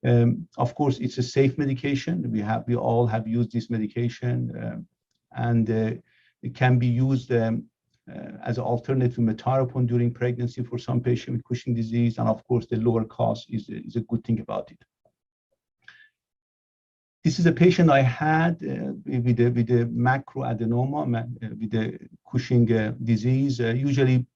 Of course, it's a safe medication. We all have used this medication, and it can be used as an alternative to methamphetamine during pregnancy for some patients with Cushing disease. And of course, the lower cost is a good thing about it. This is a patient I had with the macroadenoma, with the Cushing disease. Usually,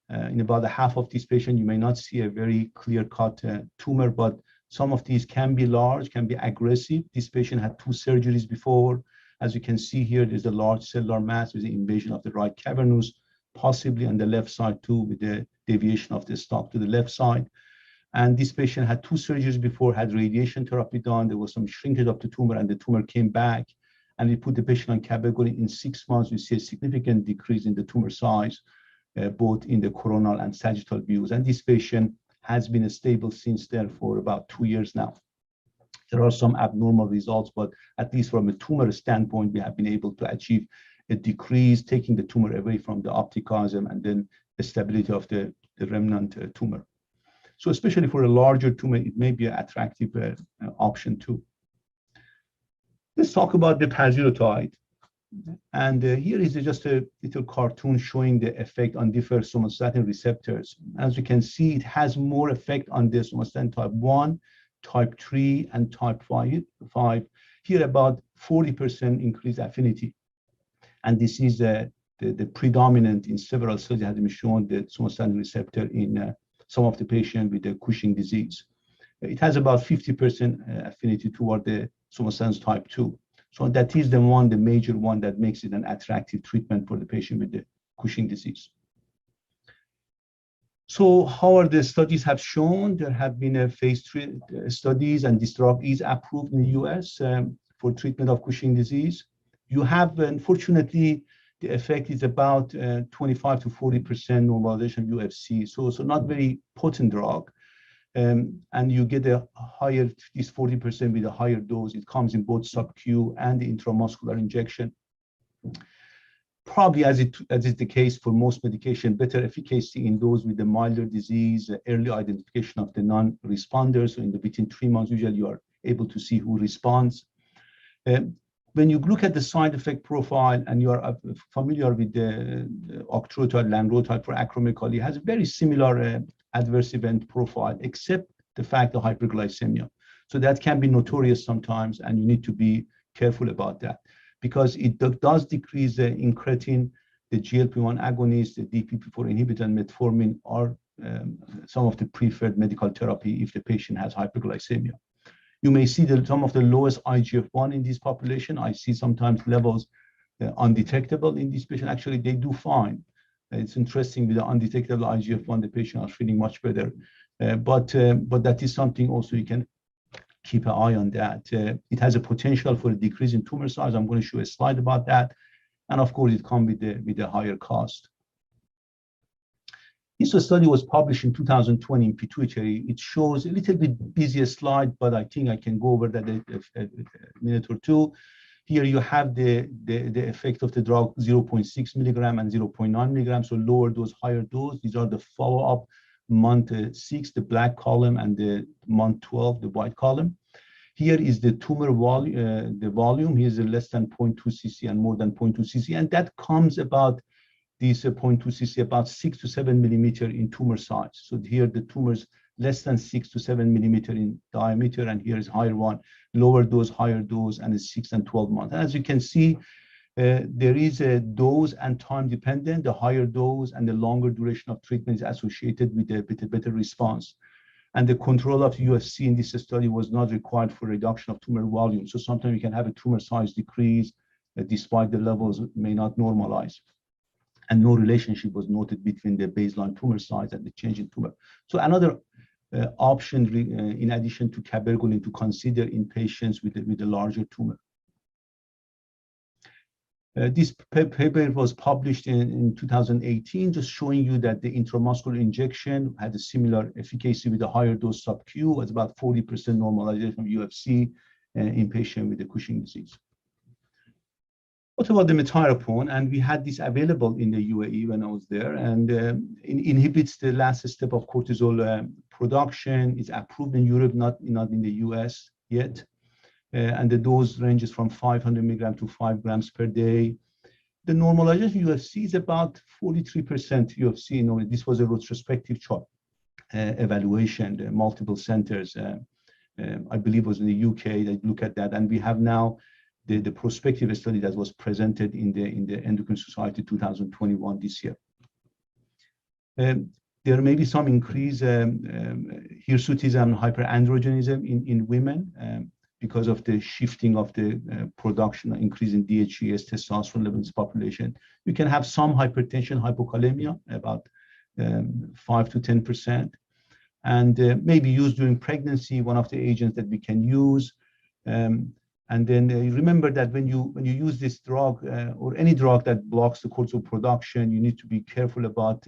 in about a half of these patients, you may not see a very clear-cut tumor, but some of these can be large, can be aggressive. This patient had 2 surgeries before. As you can see here, there's a large cellular mass with the invasion of the right cavernous, possibly on the left side too, with the deviation of the stalk to the left side. And this patient had 2 surgeries before, had radiation therapy done. There was some shrinkage of the tumor, and the tumor came back. And we put the patient on cabergoline. In 6 months, we see a significant decrease in the tumor size, both in the coronal and sagittal views. And this patient has been stable since then for about 2 years now. There are some abnormal results, but at least from a tumor standpoint, we have been able to achieve a decrease, taking the tumor away from the optic chiasm and then the stability of the remnant tumor. So especially for a larger tumor, it may be an attractive option too. Let's talk about the pasireotide. And here is just a little cartoon showing the effect on different somatostatin receptors. As you can see, it has more effect on the somatostatin type 1 type 3 and type 5. Here about 40% increased affinity. And this is the predominant in several studies has been shown the somatostatin receptor in some of the patients with the Cushing disease. It has about 50% affinity toward the somatostatin type 2. So that is the major one that makes it an attractive treatment for the patient with the Cushing disease. So how are the studies have shown? There have been phase 3 studies, and this drug is approved in the US for treatment of Cushing disease. You have, unfortunately, the effect is about 25 to 40% normalization of UFC. So not very potent drug. And you get a higher, this 40% with a higher dose. It comes in both sub-Q and the intramuscular injection. Probably as is the case for most medication, better efficacy in those with the milder disease, early identification of the non-responders. So within 3 months, usually you are able to see who responds. When you look at the side effect profile and you are familiar with the octreotide, lanreotide for acromegaly, it has a very similar adverse event profile, except the fact of hyperglycemia. So that can be notorious sometimes, and you need to be careful about that, because it does decrease the incretin, the GLP-1 agonist, the DPP-4 inhibitor, and metformin are some of the preferred medical therapy if the patient has hyperglycemia. You may see some of the lowest IGF-1 in this population. I see sometimes levels undetectable in this patient. Actually, they do fine. It's interesting with the undetectable IGF-1, the patient are feeling much better. But that is something also you can keep an eye on that. It has a potential for a decrease in tumor size. I'm going to show a slide about that. And of course, it comes with a higher cost. This study was published in 2020 in Pituitary. It shows a little bit busier slide, but I think I can go over that a minute or two. Here you have the effect of the drug, 0.6 milligram and 0.9 milligram, so lower dose, higher dose. These are the follow-up month 6, the black column, and the month 12, the white column. Here is the tumor volume. Here is less than 0.2 cc and more than 0.2 cc, and that comes about this 0.2 cc, about 6 to 7 millimeter in tumor size. So here the tumors less than 6 to 7 millimeter in diameter, and here is higher one, lower dose, higher dose, and it's 6 and 12 months. And as you can see, there is a dose and time dependent. The higher dose and the longer duration of treatment is associated with a better response. And the control of UFC in this study was not required for reduction of tumor volume. So sometimes you can have a tumor size decrease despite the levels may not normalize. And no relationship was noted between the baseline tumor size and the change in tumor. So another option in addition to cabergoline to consider in patients with a larger tumor. This paper was published in 2018, just showing you that the intramuscular injection had a similar efficacy with a higher dose sub-Q, was about 40% normalization of UFC in patients with the Cushing disease. What about the metyrapone? And we had this available in the UAE when I was there, and it inhibits the last step of cortisol production. It's approved in Europe, not in the US yet. And the dose ranges from 500 milligram to 5 grams per day. The normalization UFC is about 43% UFC. You know, this was a retrospective evaluation, the multiple centers. I believe it was in the UK. They look at that, and we have now the prospective study that was presented in the Endocrine Society 2021 this year. There may be some increase hirsutism, hyperandrogenism in women because of the shifting of the production, increase in DHEAS, testosterone levels population. You can have some hypertension, hypokalemia, about 5 to 10%, and maybe used during pregnancy, one of the agents that we can use. And then remember that when you use this drug or any drug that blocks the cortisol production, you need to be careful about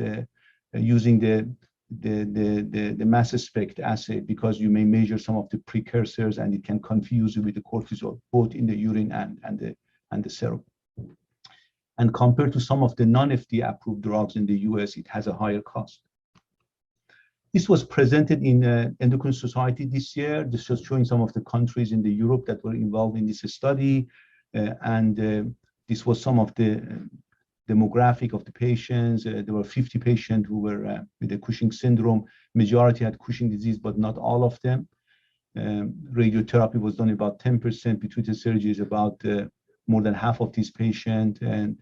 using the mass spec assay, because you may measure some of the precursors and it can confuse you with the cortisol, both in the urine and the serum. And compared to some of the non-FDA approved drugs in the US, it has a higher cost. This was presented in Endocrine Society this year. This was showing some of the countries in Europe that were involved in this study. This was some of the demographic of the patients. There were 50 patients who were with the Cushing syndrome. Majority had Cushing disease, but not all of them. Radiotherapy was done about 10%. Pituitary surgery is about more than half of these patients. And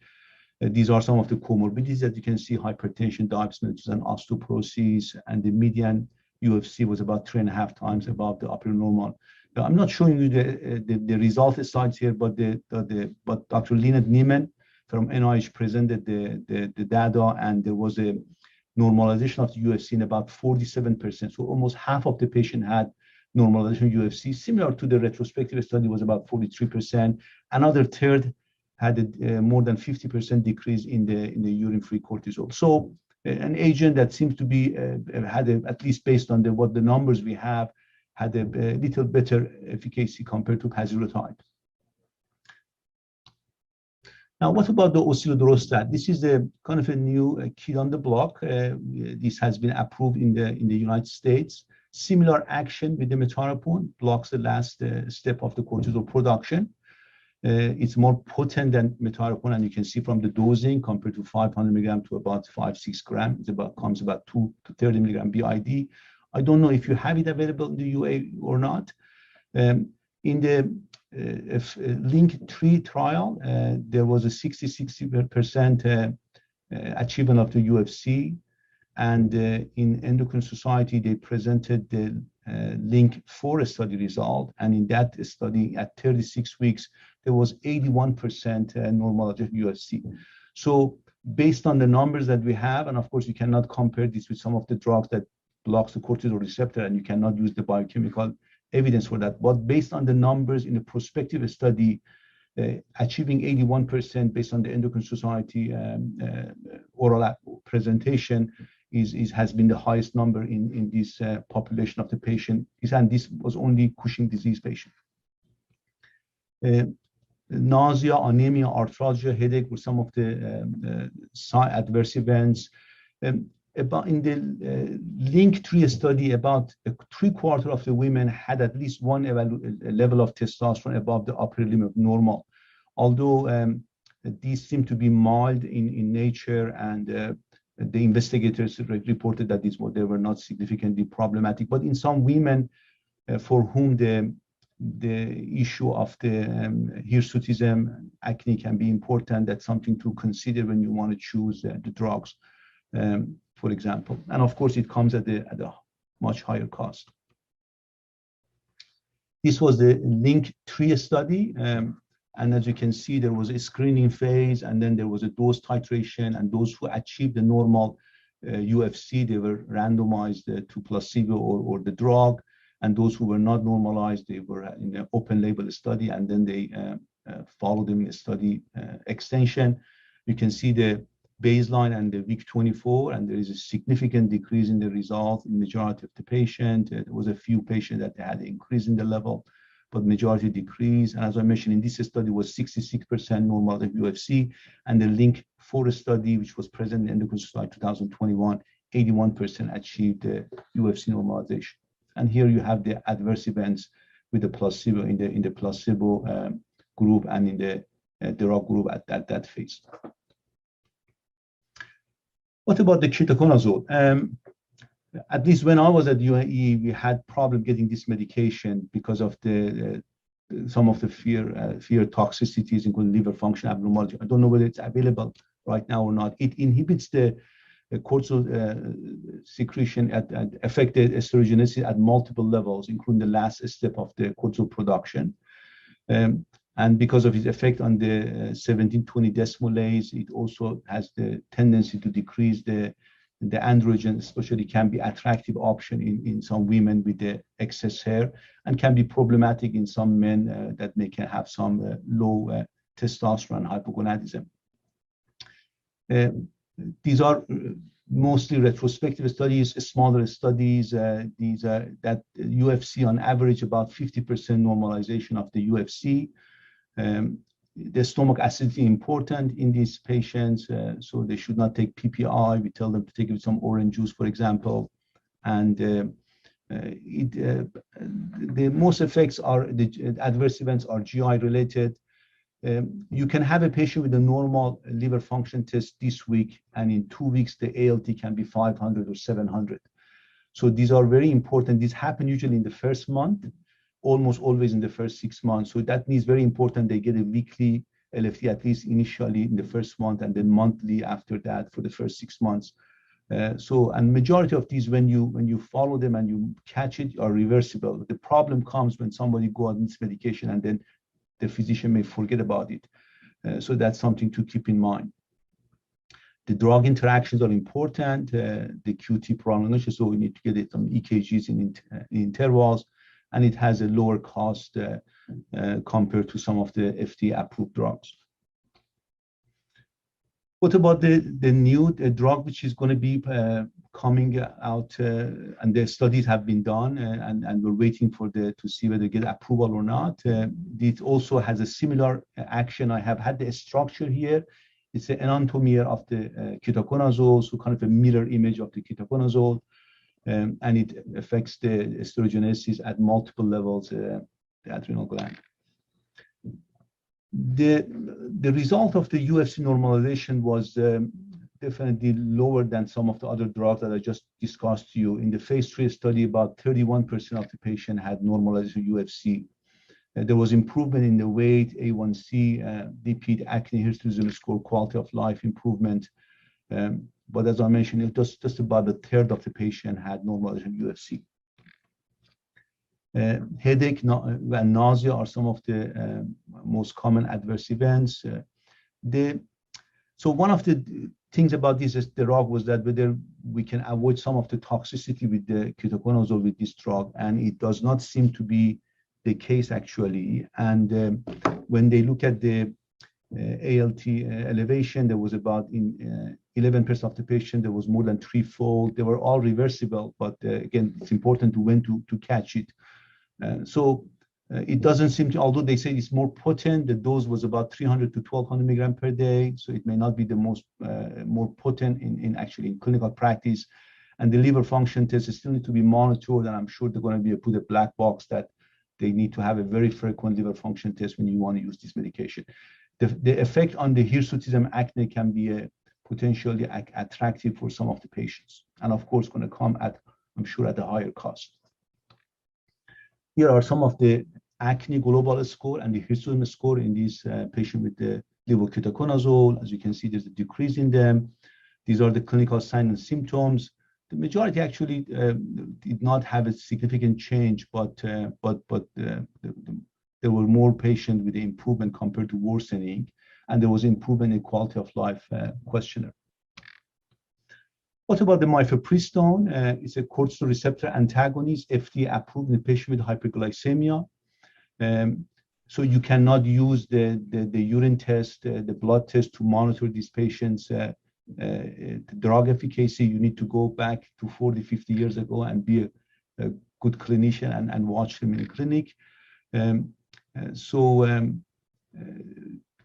these are some of the comorbidities that you can see: hypertension, diabetes, and osteoporosis. And the median UFC was about 3.5 times above the upper normal. Now, I'm not showing you the result slides here, but Dr. Leonard Nieman from NIH presented the data, and there was a normalization of the UFC in about 47%. So almost half of the patient had normalization UFC, similar to the retrospective study was about 43%. Another third had more than 50% decrease in the urine-free cortisol. So an agent that seems to be at least based on what the numbers we have, had a little better efficacy compared to pasireotide. Now, what about the osilodonostat? This is a kind of a new kid on the block. This has been approved in the United States. Similar action with the metarapone, blocks the last step of the cortisol production. It's more potent than metarapone, and you can see from the dosing compared to 500 milligram to about 5-6 grams. It comes about 2 to 30 milligram BID. I don't know if you have it available in the UA or not. In the LINK-3 trial, there was a 60% achievement of the UFC. And in Endocrine Society, they presented the LINK-4 study result. And in that study, at 36 weeks, there was 81% normalization UFC. So based on the numbers that we have, and of course, you cannot compare this with some of the drugs that blocks the cortisol receptor, and you cannot use the biochemical evidence for that. But based on the numbers in the prospective study, achieving 81% based on the Endocrine Society oral presentation has been the highest number in this population of the patient. And this was only Cushing disease patient. Nausea, anemia, arthralgia, headache were some of the adverse events. About in the LINK-3 study, about 3/4 of the women had at least one level of testosterone above the upper limit of normal. Although these seem to be mild in nature, and the investigators reported that they were not significantly problematic. But in some women for whom the issue of the hirsutism, acne can be important, that's something to consider when you want to choose the drugs. For example, and of course, it comes at a much higher cost. This was the LINK-3 study, and as you can see, there was a screening phase, and then there was a dose titration, and those who achieved the normal UFC, they were randomized to placebo or the drug, and those who were not normalized, they were in an open label study, and then they followed them in a study extension. You can see the baseline and the week 24, and there is a significant decrease in the result in majority of the patient. There was a few patients that had an increase in the level, but majority decrease. And as I mentioned, in this study was 66% normal UFC, and the LINK-4 study, which was present in Endocrine Society 2021, 81% achieved the UFC normalization. And here you have the adverse events with the placebo in the placebo group and in the drug group at that phase. What about the ketoconazole? At least when I was at UAE, we had problem getting this medication because of some of the fear toxicities, including liver function abnormality. I don't know whether it's available right now or not. It inhibits the cortisol secretion at affected estrogenicity at multiple levels, including the last step of the cortisol production. And because of its effect on the 17-20 desmolase, it also has the tendency to decrease the androgen, especially can be attractive option in some women with the excess hair, and can be problematic in some men that can have some low testosterone hypogonadism. These are mostly retrospective studies, smaller studies. These are that UFC on average about 50% normalization of the UFC. The stomach acidity important in these patients, so they should not take PPI. We tell them to take it with some orange juice, for example. And the most effects are the adverse events are GI related. You can have a patient with a normal liver function test this week, and in 2 weeks the ALT can be 500 or 700. So these are very important. These happen usually in the first month. almost always in the first 6 months. So that means very important they get a weekly LFT at least initially in the first month, and then monthly after that for the first 6 months. And majority of these, when you follow them and you catch it, are reversible. The problem comes when somebody go on this medication and then the physician may forget about it. So that's something to keep in mind. The drug interactions are important. The QT prolongation, so we need to get it on EKGs in intervals, and it has a lower cost compared to some of the FDA-approved drugs. What about the new drug which is going to be coming out, and the studies have been done, and we're waiting for to see whether they get approval or not. It also has a similar action. I have had the structure here. It's an anatomy of the ketoconazole, so kind of a mirror image of the ketoconazole, and it affects the estrogenesis at multiple levels, the adrenal gland. The result of the UFC normalization was definitely lower than some of the other drugs that I just discussed to you. In the phase 3 study, about 31% of the patient had normalization UFC. There was improvement in the weight, A1C, lipid, acne, hirsutism score, quality of life improvement. But as I mentioned, just about a third of the patient had normalization UFC. Headache and nausea are some of the most common adverse events. So one of the things about this drug was that whether we can avoid some of the toxicity with the ketoconazole with this drug, and it does not seem to be the case actually. And when they look at the ALT elevation, there was about in 11% of the patient, there was more than threefold. They were all reversible, but again, it's important to when to catch it. It doesn't seem to, although they say it's more potent, the dose was about 300 to 1200 milligram per day. So it may not be the most more potent in actually in clinical practice. And the liver function test still need to be monitored. And I'm sure they're going to put a black box that they need to have a very frequent liver function test when you want to use this medication. The effect on the hirsutism acne can be potentially attractive for some of the patients. And of course, going to come at, I'm sure, at a higher cost. Here are some of the acne global score and the hirsutism score in these patients with the levoketoconazole. As you can see, there's a decrease in them. These are the clinical signs and symptoms. The majority actually did not have a significant change, but there were more patients with the improvement compared to worsening, and there was improvement in quality of life questionnaire. What about the mifepristone? It's a cortisol receptor antagonist, FDA approved in the patient with hyperglycemia. So you cannot use the urine test, the blood test to monitor these patients' drug efficacy. You need to go back to 40, 50 years ago and be a good clinician and watch them in the clinic.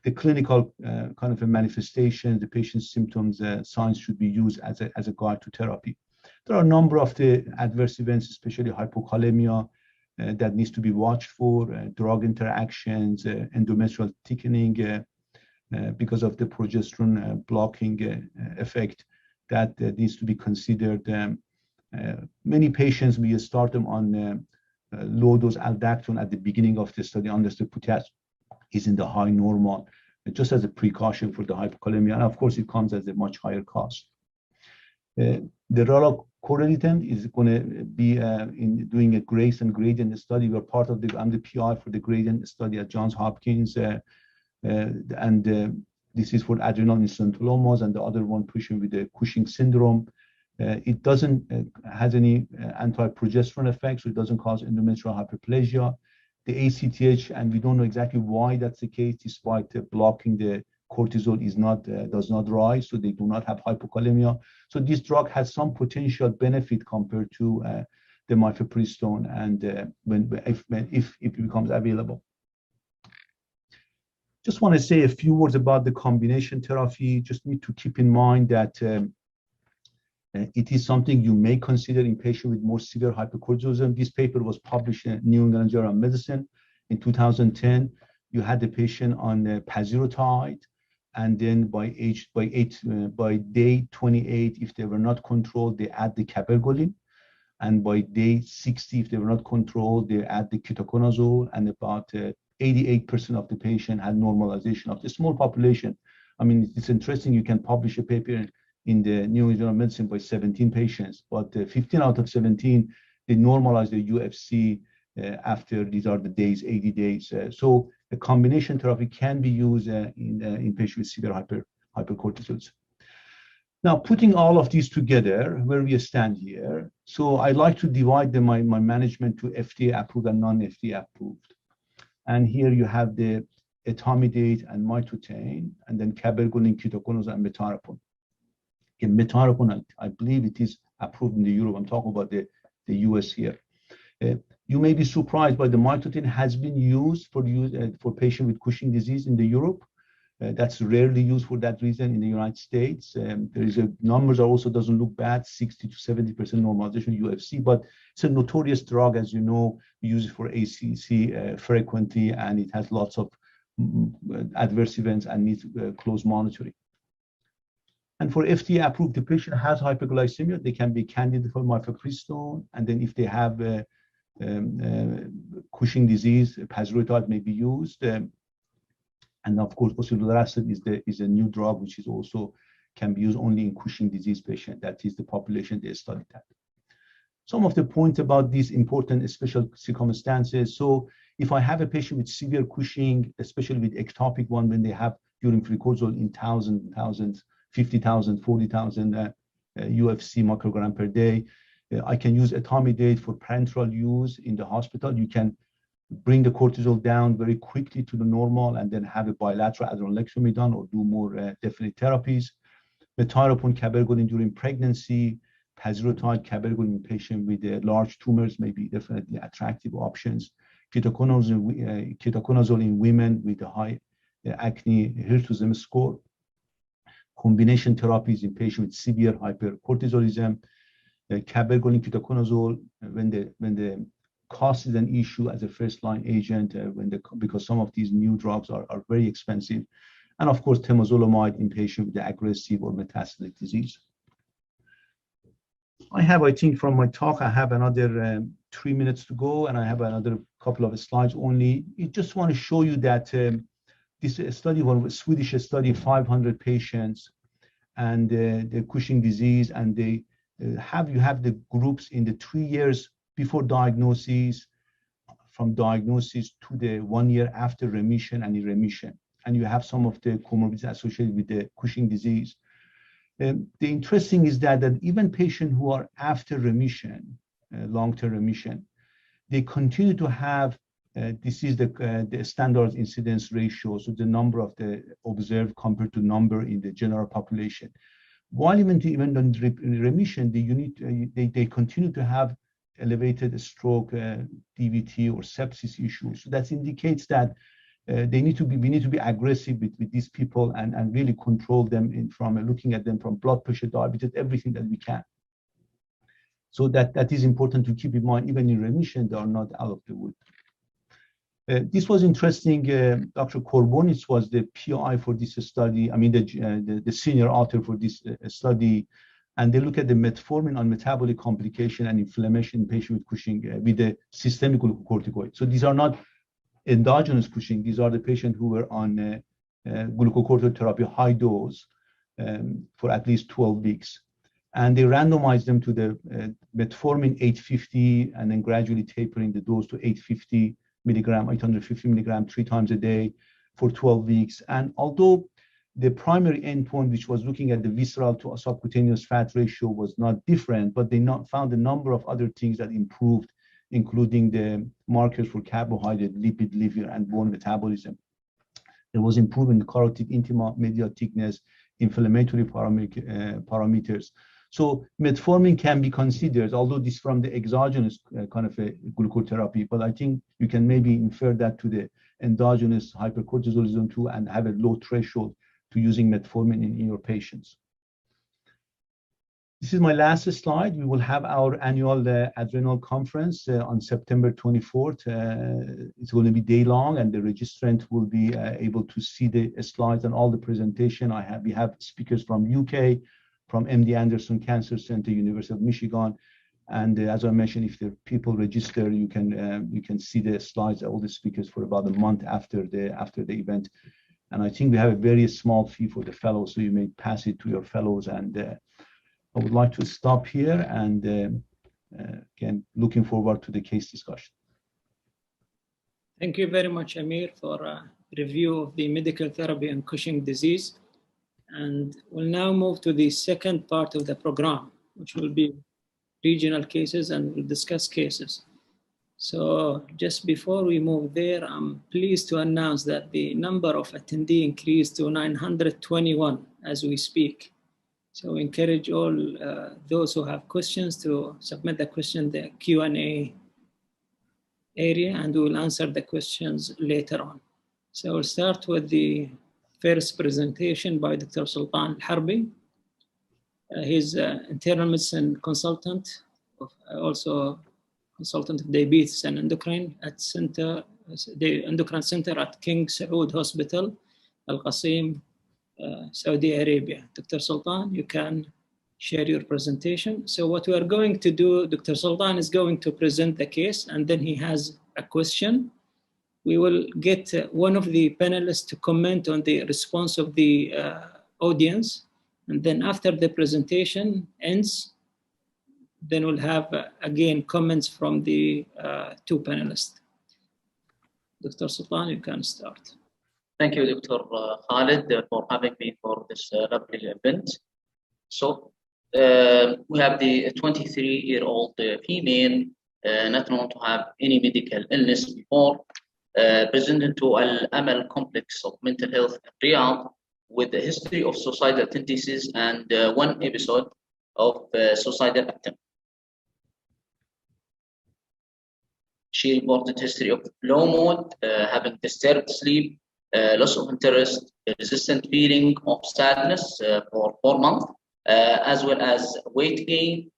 The clinical kind of a manifestation, the patient's symptoms, signs should be used as a guide to therapy. There are a number of the adverse events, especially hypokalemia, that needs to be watched for, drug interactions, endometrial thickening, because of the progesterone blocking effect that needs to be considered. Many patients, we start them on low dose aldactone at the beginning of the study unless the potassium is in the high normal, just as a precaution for the hypokalemia. And of course, it comes at a much higher cost. The ralocorrelatant is going to be in doing a GRACE and gradient study. We're part of I'm the PI for the gradient study at Johns Hopkins. This is for adrenal incidentalomas, and the other one pushing with the Cushing syndrome. It doesn't has any anti-progesterone effects, so it doesn't cause endometrial hyperplasia. The ACTH, and we don't know exactly why that's the case, despite blocking the cortisol does not rise, so they do not have hypokalemia. So this drug has some potential benefit compared to the mifepristone, and if it becomes available. Just want to say a few words about the combination therapy. Just need to keep in mind that it is something you may consider in patients with more severe hypercortisolism. This paper was published in New England Journal of Medicine in 2010. You had the patient on pasireotide, and then by day 28, if they were not controlled, they add the cabergoline. And by day 60, if they were not controlled, they add the ketoconazole, and about 88% of the patient had normalization of the small population. I mean, it's interesting, you can publish a paper in the New England Journal of Medicine by 17 patients, but 15 out of 17, they normalize the UFC after, these are the days, 80 days. So the combination therapy can be used in patients with severe hypercortisolism. Now, putting all of these together, where we stand here, so I like to divide my management to FDA approved and non-FDA approved. And here you have the etomidate and mitotane, and then cabergoline, ketoconazole, and metarapone. In metarapone, I believe it is approved in the Europe. I'm talking about the US here. You may be surprised, but the mitotane has been used for patients with Cushing disease in the Europe. That's rarely used for that reason in the United States. There is numbers are also doesn't look bad, 60 to 70% normalization UFC, but it's a notorious drug, as you know. We use it for ACC frequently, and it has lots of adverse events and needs close monitoring. And for FDA approved, the patient has hyperglycemia, they can be candidate for mifepristone, and then if they have Cushing disease, pasireotide may be used. And of course, osilodurasib is a new drug, which is also can be used only in Cushing disease patient. That is the population they studied at. Some of the points about these important special circumstances. So if I have a patient with severe Cushing, especially with ectopic one, when they have urine-free cortisol in thousands, 50,000, 40,000 UFC microgram per day, I can use etomidate for parenteral use in the hospital. You can bring the cortisol down very quickly to the normal and then have a bilateral adrenalectomy done or do more definite therapies. Metarapone, cabergoline during pregnancy, pasireotide, cabergoline in patient with large tumors may be definitely attractive options. Ketoconazole in women with a high acne hirsutism score. Combination therapies in patients with severe hypercortisolism. Cabergoline, ketoconazole when the cost is an issue as a first-line agent because some of these new drugs are very expensive. And of course, temozolomide in patients with the aggressive or metastatic disease. I think from my talk, I have another 3 minutes to go, and I have another couple of slides only. I just want to show you that this study was a Swedish study, 500 patients, and the Cushing disease, and you have the groups in the 3 years before diagnosis, from diagnosis to the 1 year after remission and in remission. And you have some of the comorbidities associated with the Cushing disease. The interesting is that even patients who are after remission, long-term remission, they continue to have, this is the standard incidence ratio, so the number of the observed compared to number in the general population. While even in remission, they continue to have elevated stroke, DVT, or sepsis issues. So that indicates that we need to be aggressive with these people and really control them from looking at them from blood pressure, diabetes, everything that we can. So that is important to keep in mind. Even in remission, they are not out of the wood. This was interesting. Dr. Korbonis was the PI for this study. I mean, the senior author for this study. And they look at the metformin on metabolic complication and inflammation in patients with Cushing with the systemic glucocorticoid. So these are not endogenous Cushing. These are the patients who were on glucocorticoid therapy, high dose, for at least 12 weeks. And they randomized them to the metformin 850 and then gradually tapering the dose to 850 milligram, 850 milligram 3 times a day for 12 weeks. And although the primary endpoint, which was looking at the visceral to subcutaneous fat ratio, was not different, but they found a number of other things that improved, including the markers for carbohydrate, lipid, liver, and bone metabolism. There was improvement in carotid intima, medial thickness, inflammatory parameters. So metformin can be considered, although this from the exogenous kind of a glucotherapy, but I think you can maybe infer that to the endogenous hypercortisolism too, and have a low threshold to using metformin in your patients. This is my last slide. We will have our annual Adrenal conference on September 24th. It's going to be day long, and the registrant will be able to see the slides and all the presentation. We have speakers from UK, from MD Anderson Cancer Center, University of Michigan, And as I mentioned, if the people register, you can see the slides, all the speakers for about a month after the event. And I think we have a very small fee for the fellows, so you may pass it to your fellows. And I would like to stop here, and again, looking forward to the case discussion. Thank you very much, Amir, for a review of the medical therapy and Cushing disease. And we'll now move to the second part of the program, which will be regional cases, and we'll discuss cases. So just before we move there, I'm pleased to announce that the number of attendees increased to 921 as we speak. So we encourage all those who have questions to submit the question in the Q&A area, and we will answer the questions later on. So we'll start with the first presentation by Dr. Sultan Al-Harbi. He's an internal medicine consultant, also consultant of diabetes and endocrine at the Endocrine Center at King Saud Hospital, Al Qasim, Saudi Arabia. Dr. Sultan, you can share your presentation. So what we are going to do, Dr. Sultan is going to present the case, and then he has a question. We will get one of the panelists to comment on the response of the audience. And then after the presentation ends, then we'll have, again, comments from the two panelists. Dr. Sultan, you can start. Thank you, Dr. Khaled, for having me for this lovely event. So we have the 23-year-old female, not known to have any medical illness before, presented to Al-Amal complex of mental health in Riyadh with a history of suicidal tendencies and one episode of suicidal attempt. She reported history of low mood, having disturbed sleep, loss of interest, a persistent feeling of sadness for 4 months, as well as weight gain,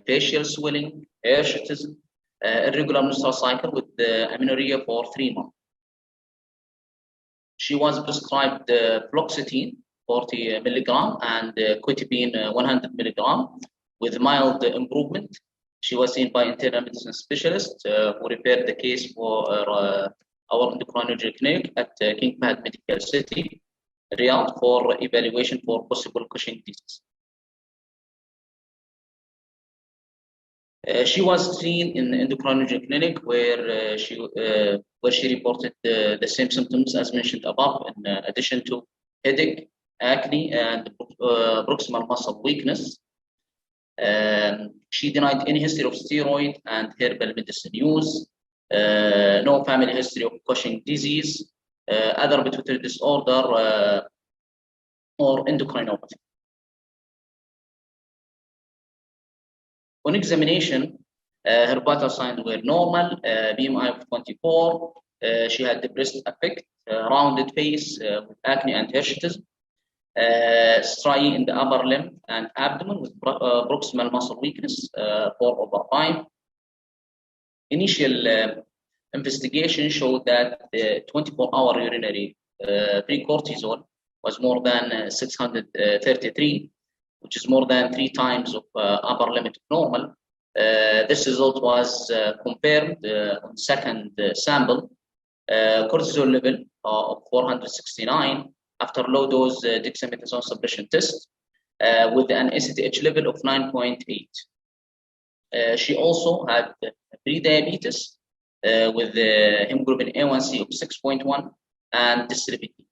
facial swelling, hirsutism, irregular menstrual cycle with amenorrhea for 3 months. She was prescribed fluoxetine 40 milligram and quetiapine 100 milligram with mild improvement. She was seen by internal medicine specialist who referred the case for our endocrinology clinic at King Fahd Medical City, Riyadh, for evaluation for possible Cushing disease. She was seen in the endocrinology clinic where she reported the same symptoms as mentioned above, in addition to headache, acne, and proximal muscle weakness. She denied any history of steroid and herbal medicine use, no family history of Cushing disease, other pituitary disorder, or endocrinopathy. On examination, her vital signs were normal, BMI of 24. She had the breast affect, rounded face with acne and hirsutism, striae in the upper limb and abdomen with proximal muscle weakness, 4/5. Initial investigation showed that the 24-hour urinary free cortisol was more than 633, which is more than 3 times of upper limit of normal. This result was confirmed on second sample, cortisol level of 469 after low dose dexamethasone suppression test with an ACTH level of 9.8. She also had pre-diabetes with hemoglobin A1C of 6.1 and dyslipidemia.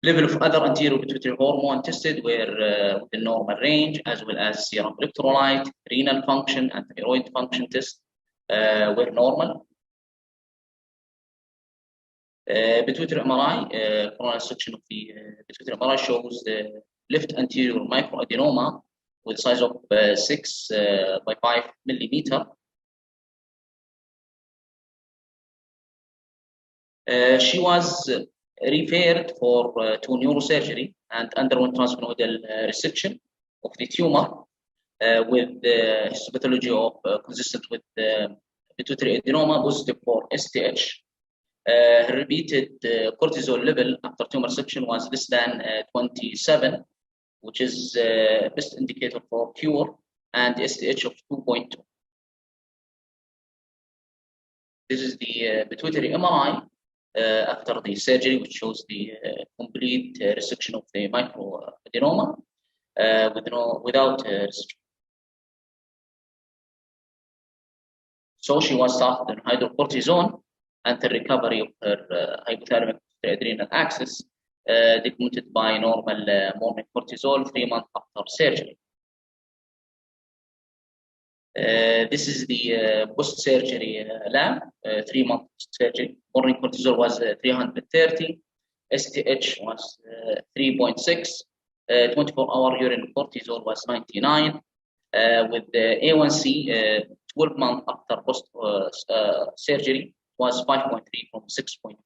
Level of other anterior pituitary hormone tested were within normal range, as well as serum electrolyte, renal function, and thyroid function tests were normal. Pituitary MRI, coronal section of the pituitary MRI shows the left anterior microadenoma with size of 6 by 5 millimeter. She was referred to neurosurgery and underwent transfemoidal resection of the tumor with histopathology of consistent with pituitary adenoma positive for STH. Repeated cortisol level after tumor resection was less than 27, which is best indicator for cure, and STH of 2.2. This is the pituitary MRI after the surgery, which shows the complete resection of the microadenoma without restriction. So she was started on hydrocortisone until recovery of her hypothalamic adrenal axis, documented by normal morning cortisol 3 months after surgery. This is the post-surgery lab, 3 months surgery. Morning cortisol was 330, STH was 3.6, 24-hour urine cortisol was 99, with the A1C 12 months after post-surgery was 5.3 from 6.1.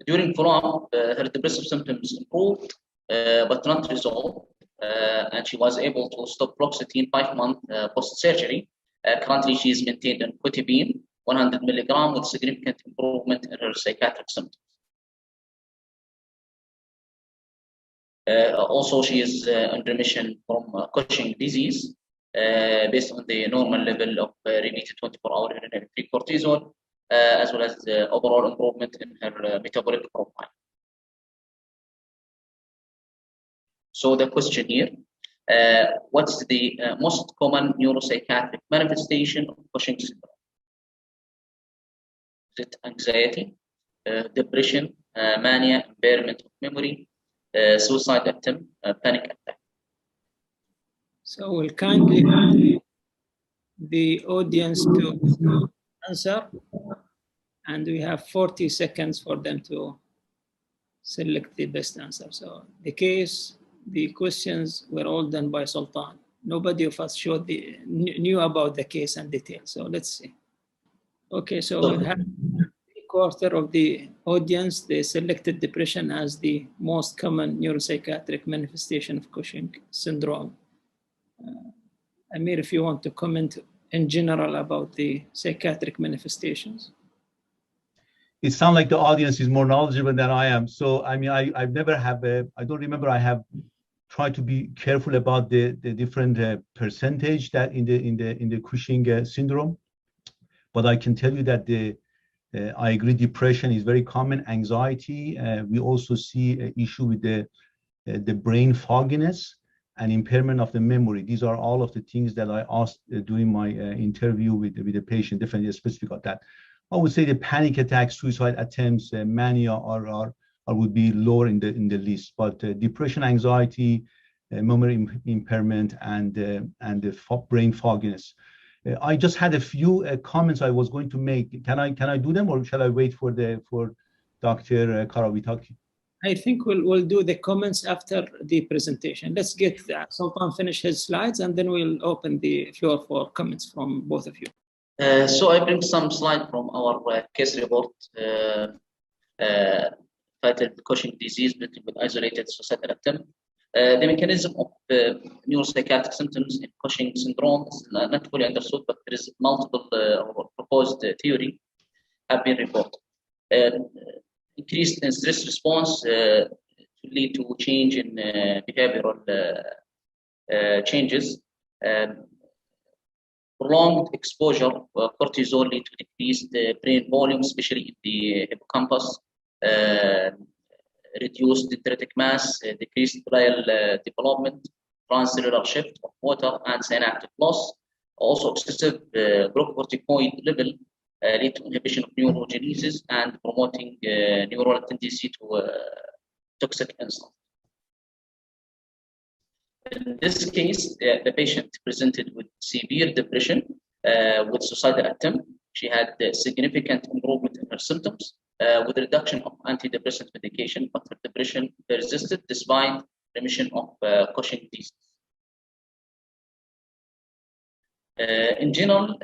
During follow-up, her depressive symptoms improved, but not resolved, and she was able to stop fluoxetine 5 months post-surgery. Currently, she is maintained on quetiapine 100 milligram with significant improvement in her psychiatric symptoms. Also, she is in remission from Cushing disease based on the normal level of repeated 24-hour urinary free cortisol, as well as the overall improvement in her metabolic profile. So the question here, what's the most common neuropsychiatric manifestation of Cushing syndrome? Is it anxiety, depression, mania, impairment of memory, suicide attempt, panic attack? So we'll kindly the audience to answer, and we have 40 seconds for them to select the best answer. So the questions were all done by Sultan. Nobody of us knew about the case and detail. So let's see. Okay, so we have 3/4 of the audience, they selected depression as the most common neuropsychiatric manifestation of Cushing syndrome. Amir, if you want to comment in general about the psychiatric manifestations. It sounds like the audience is more knowledgeable than I am. So, I mean, I don't remember I have tried to be careful about the different percentage that in the Cushing syndrome. But I can tell you that I agree, depression is very common, anxiety. We also see an issue with the brain fogginess and impairment of the memory. These are all of the things that I asked during my interview with the patient, definitely specific of that. I would say the panic attacks, suicide attempts, mania would be lower in the list. But depression, anxiety, memory impairment, and the brain fogginess. I just had a few comments I was going to make. Can I do them, or shall I wait for Dr. Karavitaki? I think we'll do the comments after the presentation. Let's get Sultan finish his slides, and then we'll open the floor for comments from both of you. So I bring some slides from our case report titled Cushing disease with isolated suicidal attempt. The mechanism of neuropsychiatric symptoms in Cushing syndrome is not fully understood, but there is multiple proposed theory have been reported. Increased in stress response to lead to change in behavioral changes. Prolonged exposure of cortisol lead to decreased brain volume, especially in the hippocampus, reduced dendritic mass, decreased glial development, transcellular shift of water, and synaptic loss. Also, excessive glucocorticoid level lead to inhibition of neurogenesis and promoting neural tendency to toxic insult. In this case, the patient presented with severe depression with suicidal attempt. She had significant improvement in her symptoms with reduction of antidepressant medication, but her depression persisted despite remission of Cushing disease. In general,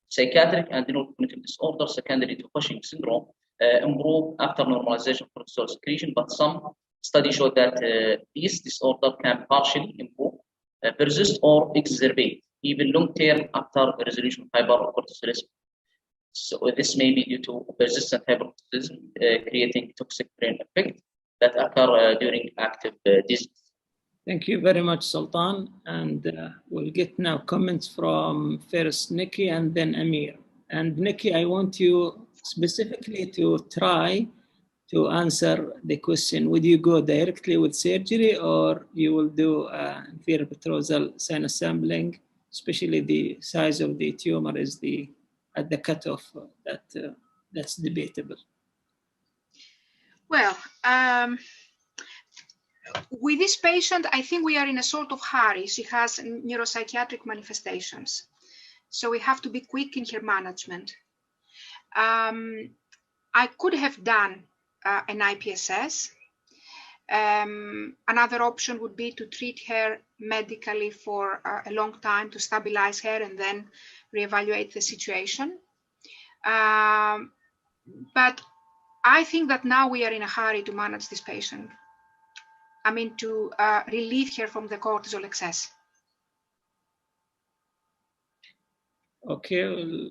psychiatric and neurocognitive disorders secondary to Cushing syndrome improve after normalization of cortisol secretion, but some studies show that these disorders can partially improve, persist, or exacerbate even long term after resolution of hypercortisolism. So this may be due to persistent hypercortisolism, creating toxic brain effect that occur during active disease. Thank you very much, Sultan. And we'll get now comments from first Niki and then Amir. And Niki, I want you specifically to try to answer the question, would you go directly with surgery or you will do inferior petrosal sinus sampling, especially the size of the tumor is at the cutoff, that's debatable. Well, with this patient, I think we are in a sort of hurry. She has neuropsychiatric manifestations. So we have to be quick in her management. I could have done an IPSS. Another option would be to treat her medically for a long time to stabilize her and then reevaluate the situation. But I think that now we are in a hurry to manage this patient. I mean, to relieve her from the cortisol excess. Okay, well,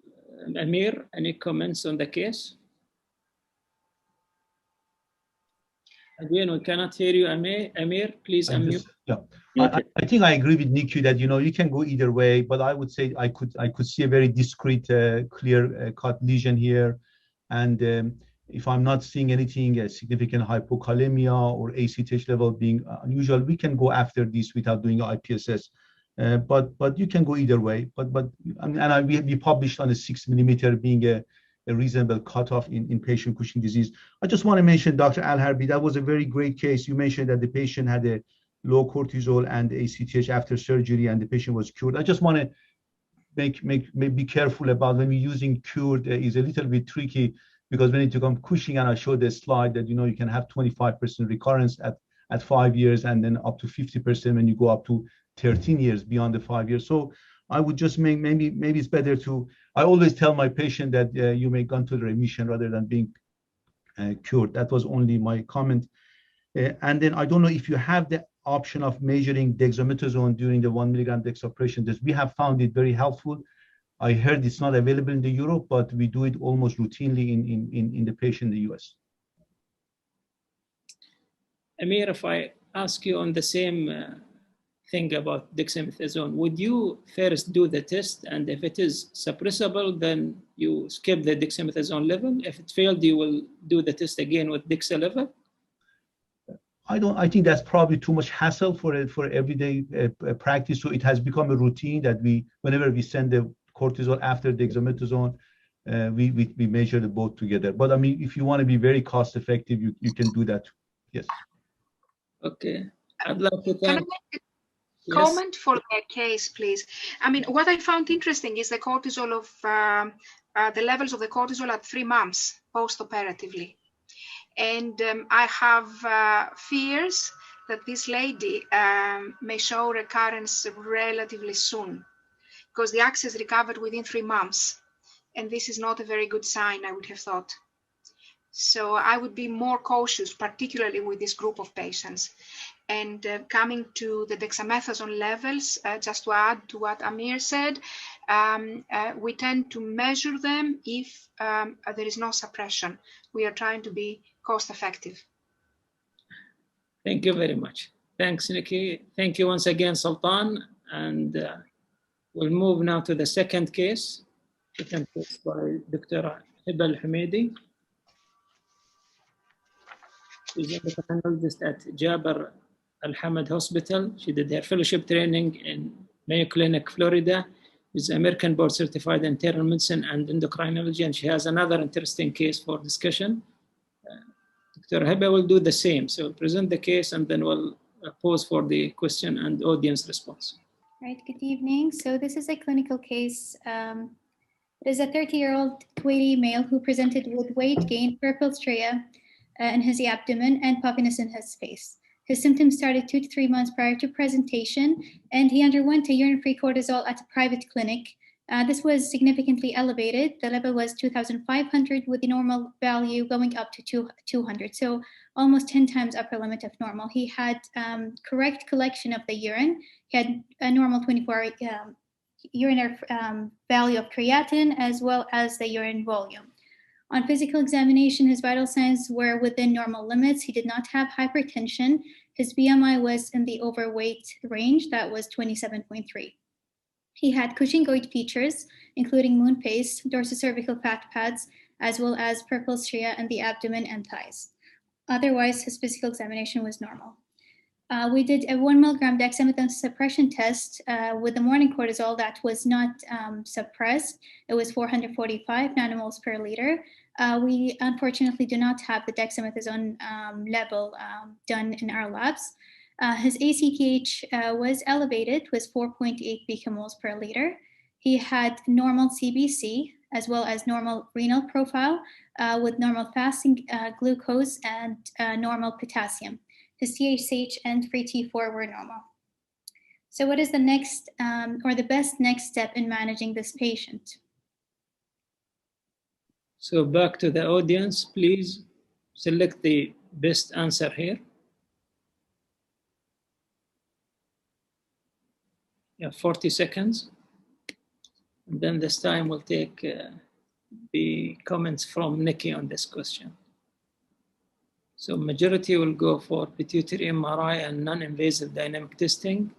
Amir, any comments on the case? Again, we cannot hear you, Amir, please unmute. I think I agree with Niki that, you know, you can go either way, but I would say I could see a very discrete, clear cut lesion here. And if I'm not seeing anything, significant hypokalemia or ACTH level being unusual, we can go after this without doing IPSS. But you can go either way. We published on a 6 millimeter being a reasonable cutoff in patient Cushing disease. I just want to mention, Dr. Al-Harbi, that was a very great case. You mentioned that the patient had a low cortisol and ACTH after surgery, and the patient was cured. I just want to be careful about when we're using cured is a little bit tricky, because when it becomes Cushing, and I showed the slide that, you know, you can have 25% recurrence at 5 years, and then up to 50% when you go up to 13 years beyond the 5 years. So I would just maybe it's better to, I always tell my patient that you may go to the remission rather than being cured. That was only my comment. And then I don't know if you have the option of measuring dexamethasone during the 1 milligram dexapration test. We have found it very helpful. I heard it's not available in the Europe, but we do it almost routinely in the patient in the US. Amir, if I ask you on the same thing about dexamethasone, would you first do the test, and if it is suppressible, then you skip the dexamethasone level? If it failed, you will do the test again with dexa level? I think that's probably too much hassle for everyday practice. So it has become a routine that whenever we send the cortisol after dexamethasone, we measure the both together. But I mean, if you want to be very cost effective, you can do that. Yes. Okay. I'd like to thank. Comment for their case, please. I mean, what I found interesting is the cortisol of the levels of the cortisol at 3 months post-operatively. And I have fears that this lady may show recurrence relatively soon, because the access recovered within 3 months. And this is not a very good sign, I would have thought. So I would be more cautious, particularly with this group of patients. And coming to the dexamethasone levels, just to add to what Amir said, we tend to measure them if there is no suppression. We are trying to be cost effective. Thank you very much. Thanks, Niki. Thank you once again, Sultan. And we'll move now to the second case by Dr. Hibba Al-Hamidi. She's an endocrinologist at Jaber Al-Hamad Hospital. She did her fellowship training in Mayo Clinic, Florida. She's American board certified in internal medicine and endocrinology, and she has another interesting case for discussion. Dr. Hibba will do the same. So we'll present the case and then we'll pause for the question and audience response. Right, good evening. So this is a clinical case. It is a 30-year-old Kuwaiti male who presented with weight gain, purple stria in his abdomen and puffiness in his face. His symptoms started 2 to 3 months prior to presentation, and he underwent a urine-free cortisol at a private clinic. This was significantly elevated. The level was 2,500 with the normal value going up to 200, so almost 10 times upper limit of normal. He had correct collection of the urine. He had a normal 24-hour urinary value of creatinine, as well as the urine volume. On physical examination, his vital signs were within normal limits. He did not have hypertension. His BMI was in the overweight range, that was 27.3. He had Cushingoid features, including moon pace, dorsocervical fat pads, as well as purple stria in the abdomen and thighs. Otherwise, his physical examination was normal. We did a 1 milligram dexamethasone suppression test with the morning cortisol that was not suppressed. It was 445 nanomoles per liter. We unfortunately do not have the dexamethasone level done in our labs. His ACTH was elevated, was 4.8 picomoles per liter. He had normal CBC, as well as normal renal profile with normal fasting glucose and normal potassium. His TSH and free T4 were normal. So what is the next or the best next step in managing this patient? So back to the audience, please select the best answer here. Yeah, 40 seconds. And then this time we'll take the comments from Niki on this question. So majority will go for pituitary MRI and non-invasive dynamic testing.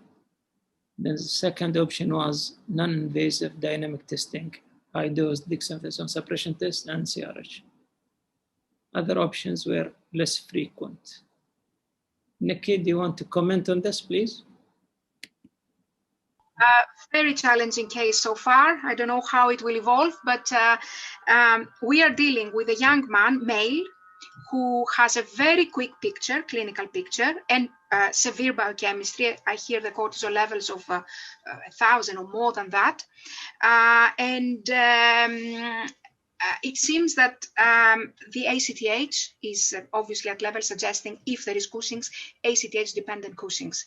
Then the second option was non-invasive dynamic testing, high-dose dexamethasone suppression test, and CRH. Other options were less frequent. Niki, do you want to comment on this, please? Very challenging case so far. I don't know how it will evolve, but we are dealing with a young man, male, who has a very quick picture, clinical picture, and severe biochemistry. I hear the cortisol levels of 1,000 or more than that. It seems that the ACTH is obviously at level suggesting, if there is Cushing's, ACTH-dependent Cushing's.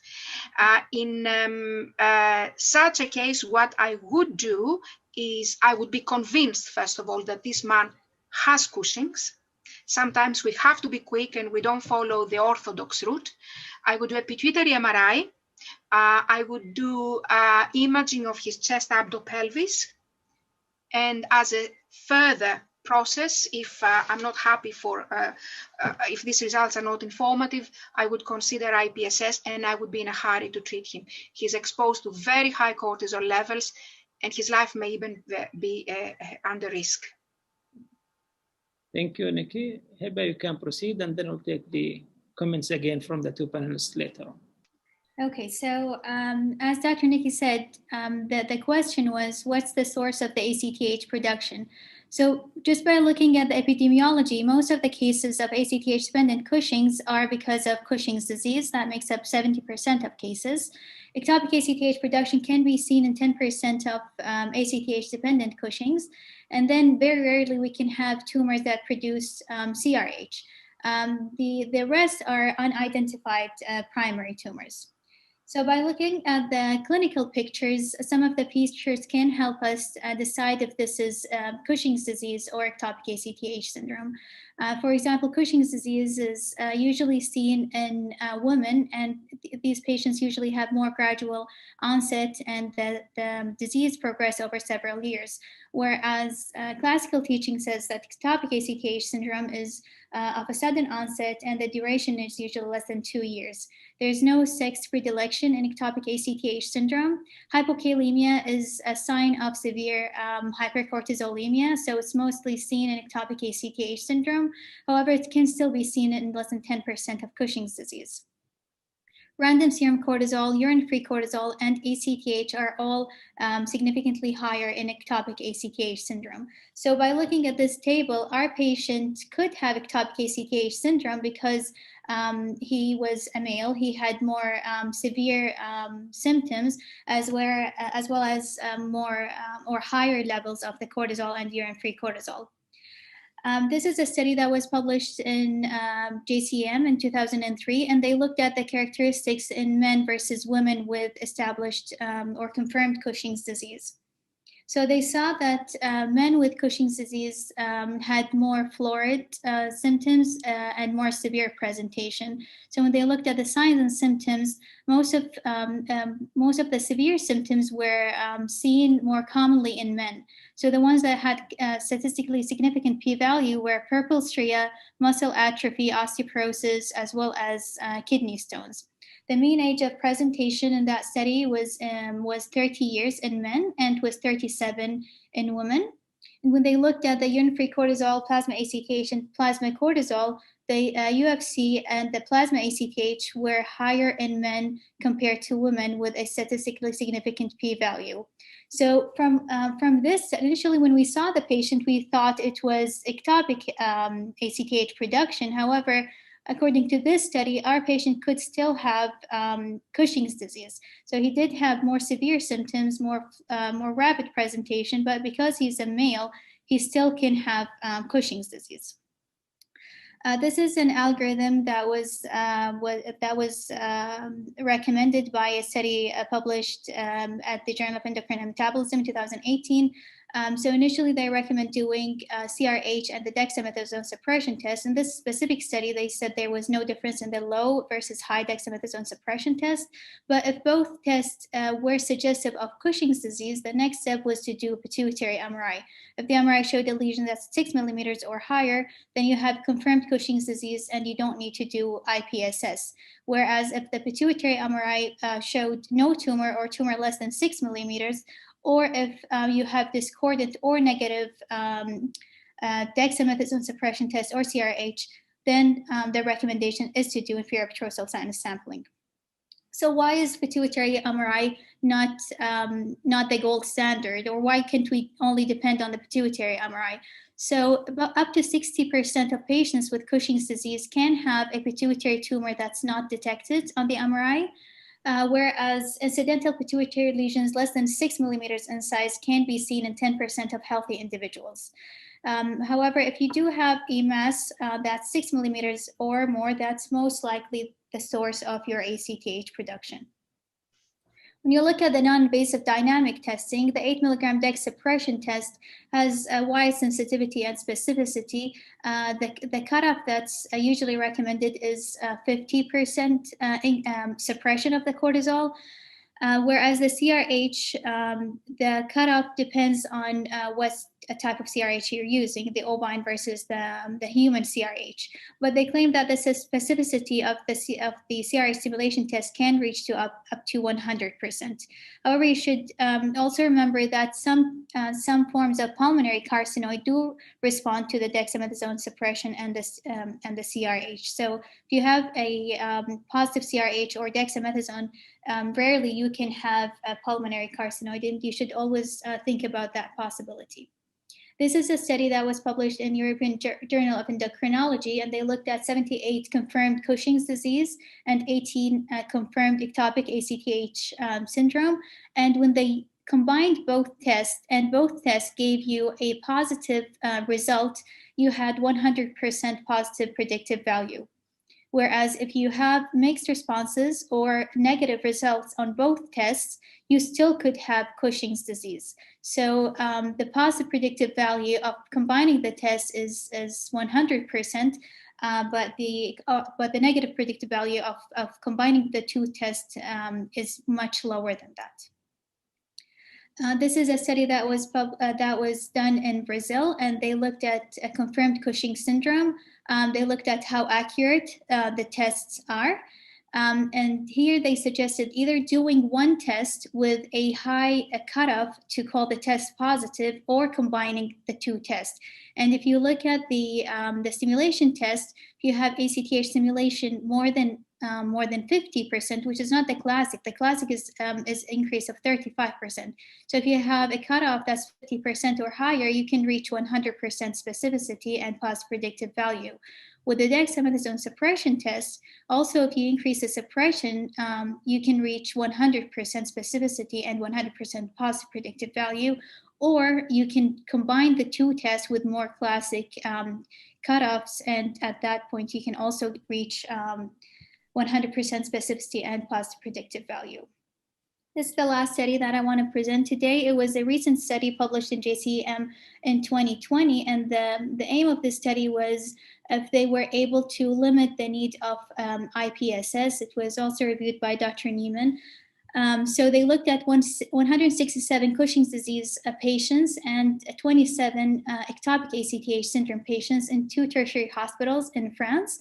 In such a case, what I would do is I would be convinced, first of all, that this man has Cushing's. Sometimes we have to be quick and we don't follow the orthodox route. I would do a pituitary MRI. I would do imaging of his chest, abdo, pelvis. And as a further process, if I'm not happy if these results are not informative, I would consider IPSS and I would be in a hurry to treat him. He's exposed to very high cortisol levels and his life may even be under risk. Thank you, Niki. Heba, you can proceed, and then we'll take the comments again from the two panelists later on. Okay, so as Dr. Niki said, the question was, what's the source of the ACTH production? So just by looking at the epidemiology, most of the cases of ACTH-dependent Cushing's are because of Cushing's disease. That makes up 70% of cases. Ectopic ACTH production can be seen in 10% of ACTH-dependent Cushing's. And then very rarely we can have tumors that produce CRH. The rest are unidentified primary tumors. So by looking at the clinical pictures, some of the features can help us decide if this is Cushing's disease or ectopic ACTH syndrome. For example, Cushing's disease is usually seen in women, and these patients usually have more gradual onset and the disease progress over several years. Whereas classical teaching says that ectopic ACTH syndrome is of a sudden onset and the duration is usually less than 2 years. There's no sex predilection in ectopic ACTH syndrome. Hypokalemia is a sign of severe hypercortisolemia, so it's mostly seen in ectopic ACTH syndrome. However, it can still be seen in less than 10% of Cushing's disease. Random serum cortisol, urine-free cortisol, and ACTH are all significantly higher in ectopic ACTH syndrome. So by looking at this table, our patient could have ectopic ACTH syndrome because he was a male. He had more severe symptoms as well as more or higher levels of the cortisol and urine-free cortisol. This is a study that was published in JCM in 2003, and they looked at the characteristics in men versus women with established or confirmed Cushing's disease. So they saw that men with Cushing's disease had more florid symptoms and more severe presentation. So when they looked at the signs and symptoms, most of the severe symptoms were seen more commonly in men. So the ones that had statistically significant p-value were purple stria, muscle atrophy, osteoporosis, as well as kidney stones. The mean age of presentation in that study was 30 years in men and was 37 in women. And when they looked at the urine-free cortisol, plasma ACTH, and plasma cortisol, the UFC and the plasma ACTH were higher in men compared to women with a statistically significant p-value. So from this, initially when we saw the patient, we thought it was ectopic ACTH production. However, according to this study, our patient could still have Cushing's disease. So he did have more severe symptoms, more rapid presentation, but because he's a male, he still can have Cushing's disease. This is an algorithm that was recommended by a study published at the Journal of Endocrine and Metabolism in 2018. So initially, they recommend doing CRH and the dexamethasone suppression test. In this specific study, they said there was no difference in the low versus high dexamethasone suppression test. But if both tests were suggestive of Cushing's disease, the next step was to do pituitary MRI. If the MRI showed a lesion that's 6 millimeters or higher, then you have confirmed Cushing's disease and you don't need to do IPSS. Whereas if the pituitary MRI showed no tumor or tumor less than 6 millimeters, or if you have discordant or negative dexamethasone suppression test or CRH, then the recommendation is to do inferior petrosal sinus sampling. So why is pituitary MRI not the gold standard, or why can't we only depend on the pituitary MRI? So up to 60% of patients with Cushing's disease can have a pituitary tumor that's not detected on the MRI. Whereas incidental pituitary lesions less than 6 millimeters in size can be seen in 10% of healthy individuals. However, if you do have a mass that's 6 millimeters or more, that's most likely the source of your ACTH production. When you look at the non-invasive dynamic testing, the 8 milligram dex suppression test has a wide sensitivity and specificity. The cutoff that's usually recommended is 50% suppression of the cortisol, whereas the CRH, the cutoff depends on what type of CRH you're using, the ovine versus the human CRH. But they claim that the specificity of the CRH stimulation test can reach to up to 100%. However, you should also remember that some forms of pulmonary carcinoid do respond to the dexamethasone suppression and the CRH. So if you have a positive CRH or dexamethasone, rarely you can have a pulmonary carcinoid, and you should always think about that possibility. This is a study that was published in European Journal of Endocrinology, and they looked at 78 confirmed Cushing's disease and 18 confirmed ectopic ACTH syndrome. And when they combined both tests, and both tests gave you a positive result, you had 100% positive predictive value. Whereas if you have mixed responses or negative results on both tests, you still could have Cushing's disease. So the positive predictive value of combining the tests is 100%, but the negative predictive value of combining the two tests is much lower than that. This is a study that was done in Brazil, and they looked at a confirmed Cushing syndrome. They looked at how accurate the tests are. And here they suggested either doing one test with a high cutoff to call the test positive, or combining the two tests. And if you look at the stimulation test, if you have ACTH stimulation more than 50%, which is not the classic. The classic is increase of 35%. So if you have a cutoff that's 50% or higher, you can reach 100% specificity and positive predictive value. With the dexamethasone suppression test, also if you increase the suppression, you can reach 100% specificity and 100% positive predictive value, or you can combine the two tests with more classic cutoffs, and at that point you can also reach 100% specificity and positive predictive value. This is the last study that I want to present today. It was a recent study published in JCEM in 2020, and the aim of this study was if they were able to limit the need of IPSS. It was also reviewed by Dr. Neiman. So they looked at 167 Cushing's disease patients and 27 ectopic ACTH syndrome patients in 2 tertiary hospitals in France.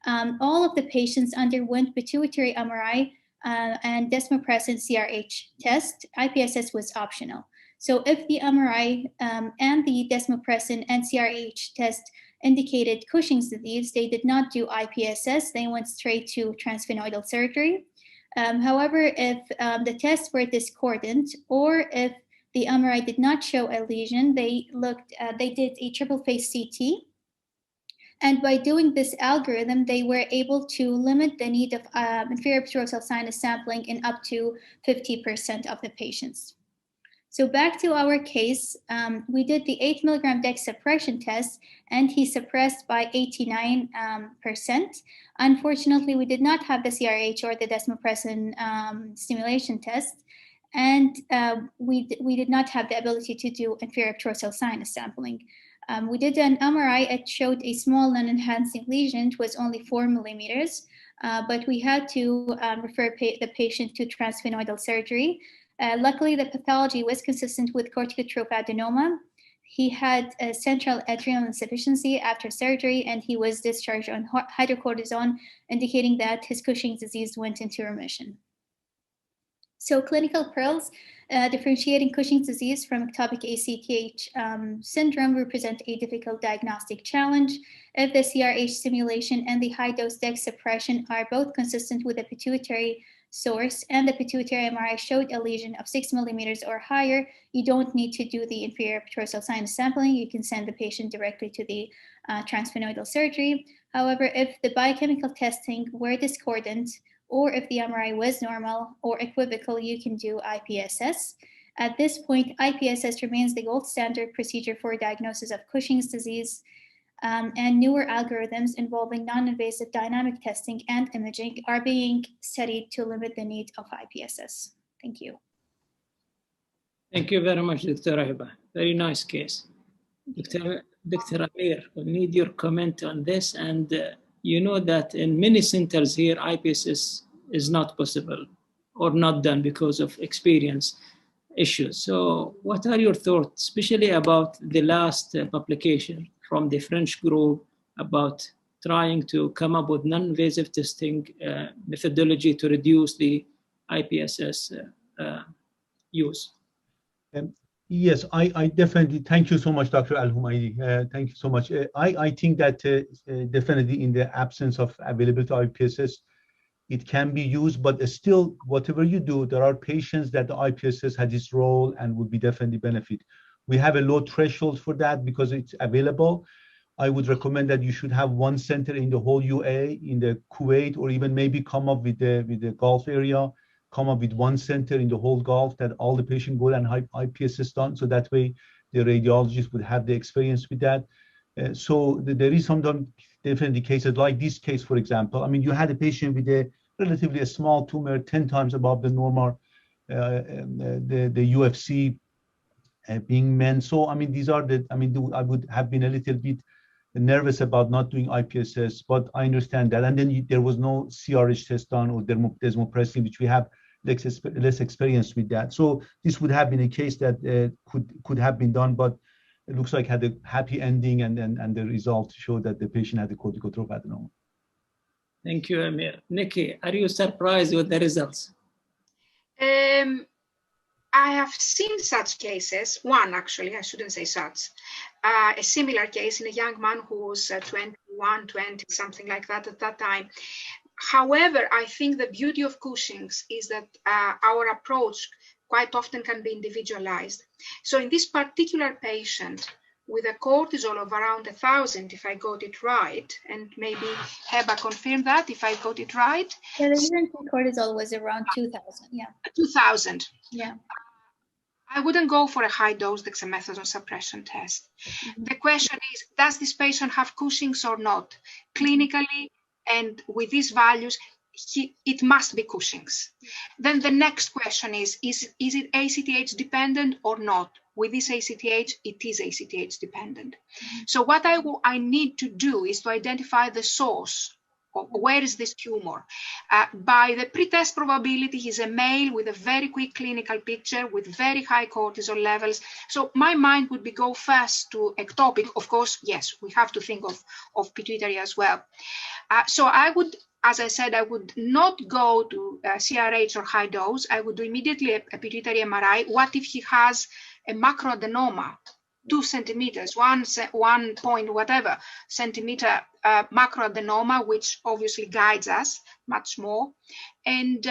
All of the patients underwent pituitary MRI and desmopressin CRH test. IPSS was optional. So if the MRI and the desmopressin and CRH test indicated Cushing's disease, they did not do IPSS. They went straight to transsphenoidal surgery. However, if the tests were discordant or if the MRI did not show a lesion, they did a triple phase CT. And by doing this algorithm, they were able to limit the need of inferior pituitary sinus sampling in up to 50% of the patients. So back to our case, we did the 8 milligram dex suppression test, and he suppressed by 89%. Unfortunately, we did not have the CRH or the desmopressin stimulation test, and we did not have the ability to do inferior pituitary sinus sampling. We did an MRI. It showed a small non-enhancing lesion. It was only 4 millimeters, but we had to refer the patient to transsphenoidal surgery. Luckily, the pathology was consistent with corticotropic adenoma. He had a central adrenal insufficiency after surgery, and he was discharged on hydrocortisone, indicating that his Cushing's disease went into remission. So clinical pearls differentiating Cushing's disease from ectopic ACTH syndrome represent a difficult diagnostic challenge. If the CRH stimulation and the high-dose dex suppression are both consistent with the pituitary source and the pituitary MRI showed a lesion of 6 millimeters or higher, you don't need to do the inferior pituitary sinus sampling. You can send the patient directly to the transsphenoidal surgery. However, if the biochemical testing were discordant, or if the MRI was normal or equivocal, you can do IPSS. At this point, IPSS remains the gold standard procedure for diagnosis of Cushing's disease, and newer algorithms involving non-invasive dynamic testing and imaging are being studied to limit the need of IPSS. Thank you. Thank you very much, Dr. Ahiba. Very nice case. Dr. Amir, we need your comment on this. And you know that in many centers here, IPSS is not possible or not done because of experience issues. So what are your thoughts, especially about the last publication from the French group about trying to come up with non-invasive testing methodology to reduce the IPSS use? Yes, I definitely, thank you so much, Dr. AlDahmani. Thank you so much. I think that definitely in the absence of availability of IPSS, it can be used, but still, whatever you do, there are patients that the IPSS has its role and would be definitely benefit. We have a low threshold for that because it's available. I would recommend that you should have one center in the whole UAE, in the Kuwait, or even maybe come up with the Gulf area, come up with one center in the whole Gulf that all the patients go and have IPSS done. So that way the radiologist would have the experience with that. So there is sometimes definitely cases like this case, for example. I mean, you had a patient with a relatively small tumor, 10 times above the normal, the UFC being men. So, I mean, these are the, I mean, I would have been a little bit nervous about not doing IPSS, but I understand that. And then there was no CRH test done or desmopressin, which we have less experience with that. So this would have been a case that could have been done, but it looks like had a happy ending, and the result showed that the patient had a corticotropic adenoma. Thank you, Amir. Niki, are you surprised with the results? I have seen such cases, one actually, I shouldn't say such, a similar case in a young man who was 21, 20, something like that at that time. However, I think the beauty of Cushing's is that our approach quite often can be individualized. So in this particular patient, with a cortisol of around 1,000, if I got it right, and maybe Heba confirm that if I got it right. Yeah, the urine cortisol was around 2,000, yeah. 2,000. Yeah. I wouldn't go for a high-dose dexamethasone suppression test. Mm-hmm. The question is, does this patient have Cushing's or not? Clinically, and with these values, it must be Cushing's. Then the next question is it ACTH dependent or not? With this ACTH, it is ACTH dependent. So what I need to do is to identify the source. Where is this tumor? By the pretest probability, he's a male with a very quick clinical picture with very high cortisol levels. So my mind would be go first to ectopic. Of course, yes, we have to think of pituitary as well. So I would, as I said, I would not go to CRH or high dose. I would do immediately a pituitary MRI. What if he has a macroadenoma? 2 centimeters, 1 point whatever centimeter macroadenoma, which obviously guides us much more. And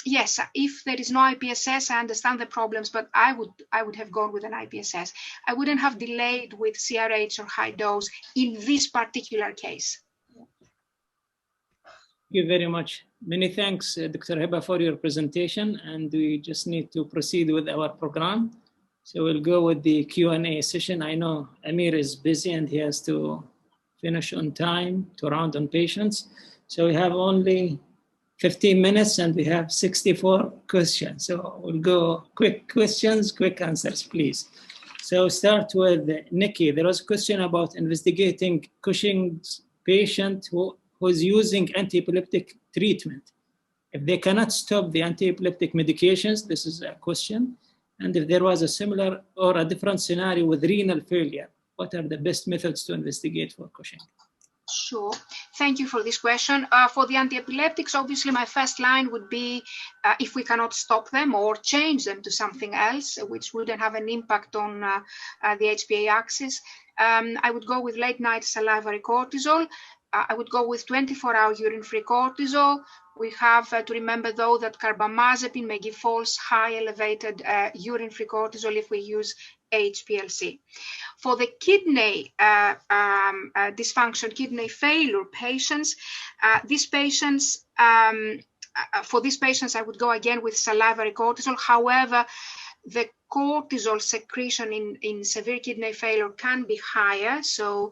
yes, if there is no IPSS, I understand the problems, but I would have gone with an IPSS. I wouldn't have delayed with CRH or high dose in this particular case. Thank you very much. Many thanks, Dr. Heba, for your presentation, and we just need to proceed with our program. So we'll go with the Q&A session. I know Amir is busy and he has to finish on time to round on patients. So we have only 15 minutes and we have 64 questions. So we'll go quick questions, quick answers, please. So start with Niki. There was a question about investigating Cushing's patient who is using antiepileptic treatment. If they cannot stop the antiepileptic medications, this is a question. And if there was a similar or a different scenario with renal failure, what are the best methods to investigate for Cushing? Sure. Thank you for this question. For the antiepileptics, obviously, my first line would be if we cannot stop them or change them to something else, which wouldn't have an impact on the HPA axis. I would go with late-night salivary cortisol. I would go with 24-hour urine-free cortisol. We have to remember, though, that carbamazepine may give false high elevated urine-free cortisol if we use HPLC. For the kidney dysfunction, kidney failure patients, for these patients, I would go again with salivary cortisol. However, the cortisol secretion in severe kidney failure can be higher, so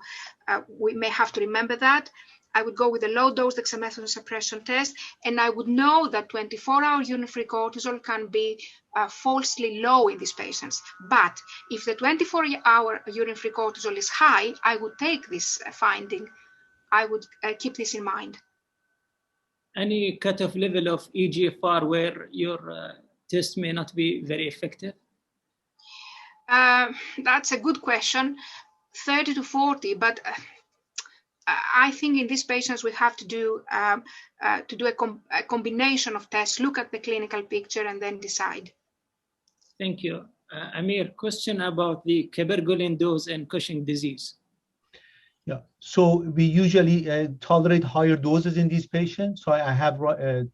we may have to remember that. I would go with a low-dose dexamethasone suppression test, and I would know that 24-hour urine-free cortisol can be falsely low in these patients. But if the 24-hour urine-free cortisol is high, I would take this finding. I would keep this in mind. Any cutoff level of EGFR where your test may not be very effective? That's a good question. 30 to 40, but I think in these patients we have to do a combination of tests, look at the clinical picture, and then decide. Thank you. Amir, question about the cabergoline dose in Cushing disease. Yeah, so we usually tolerate higher doses in these patients. So I have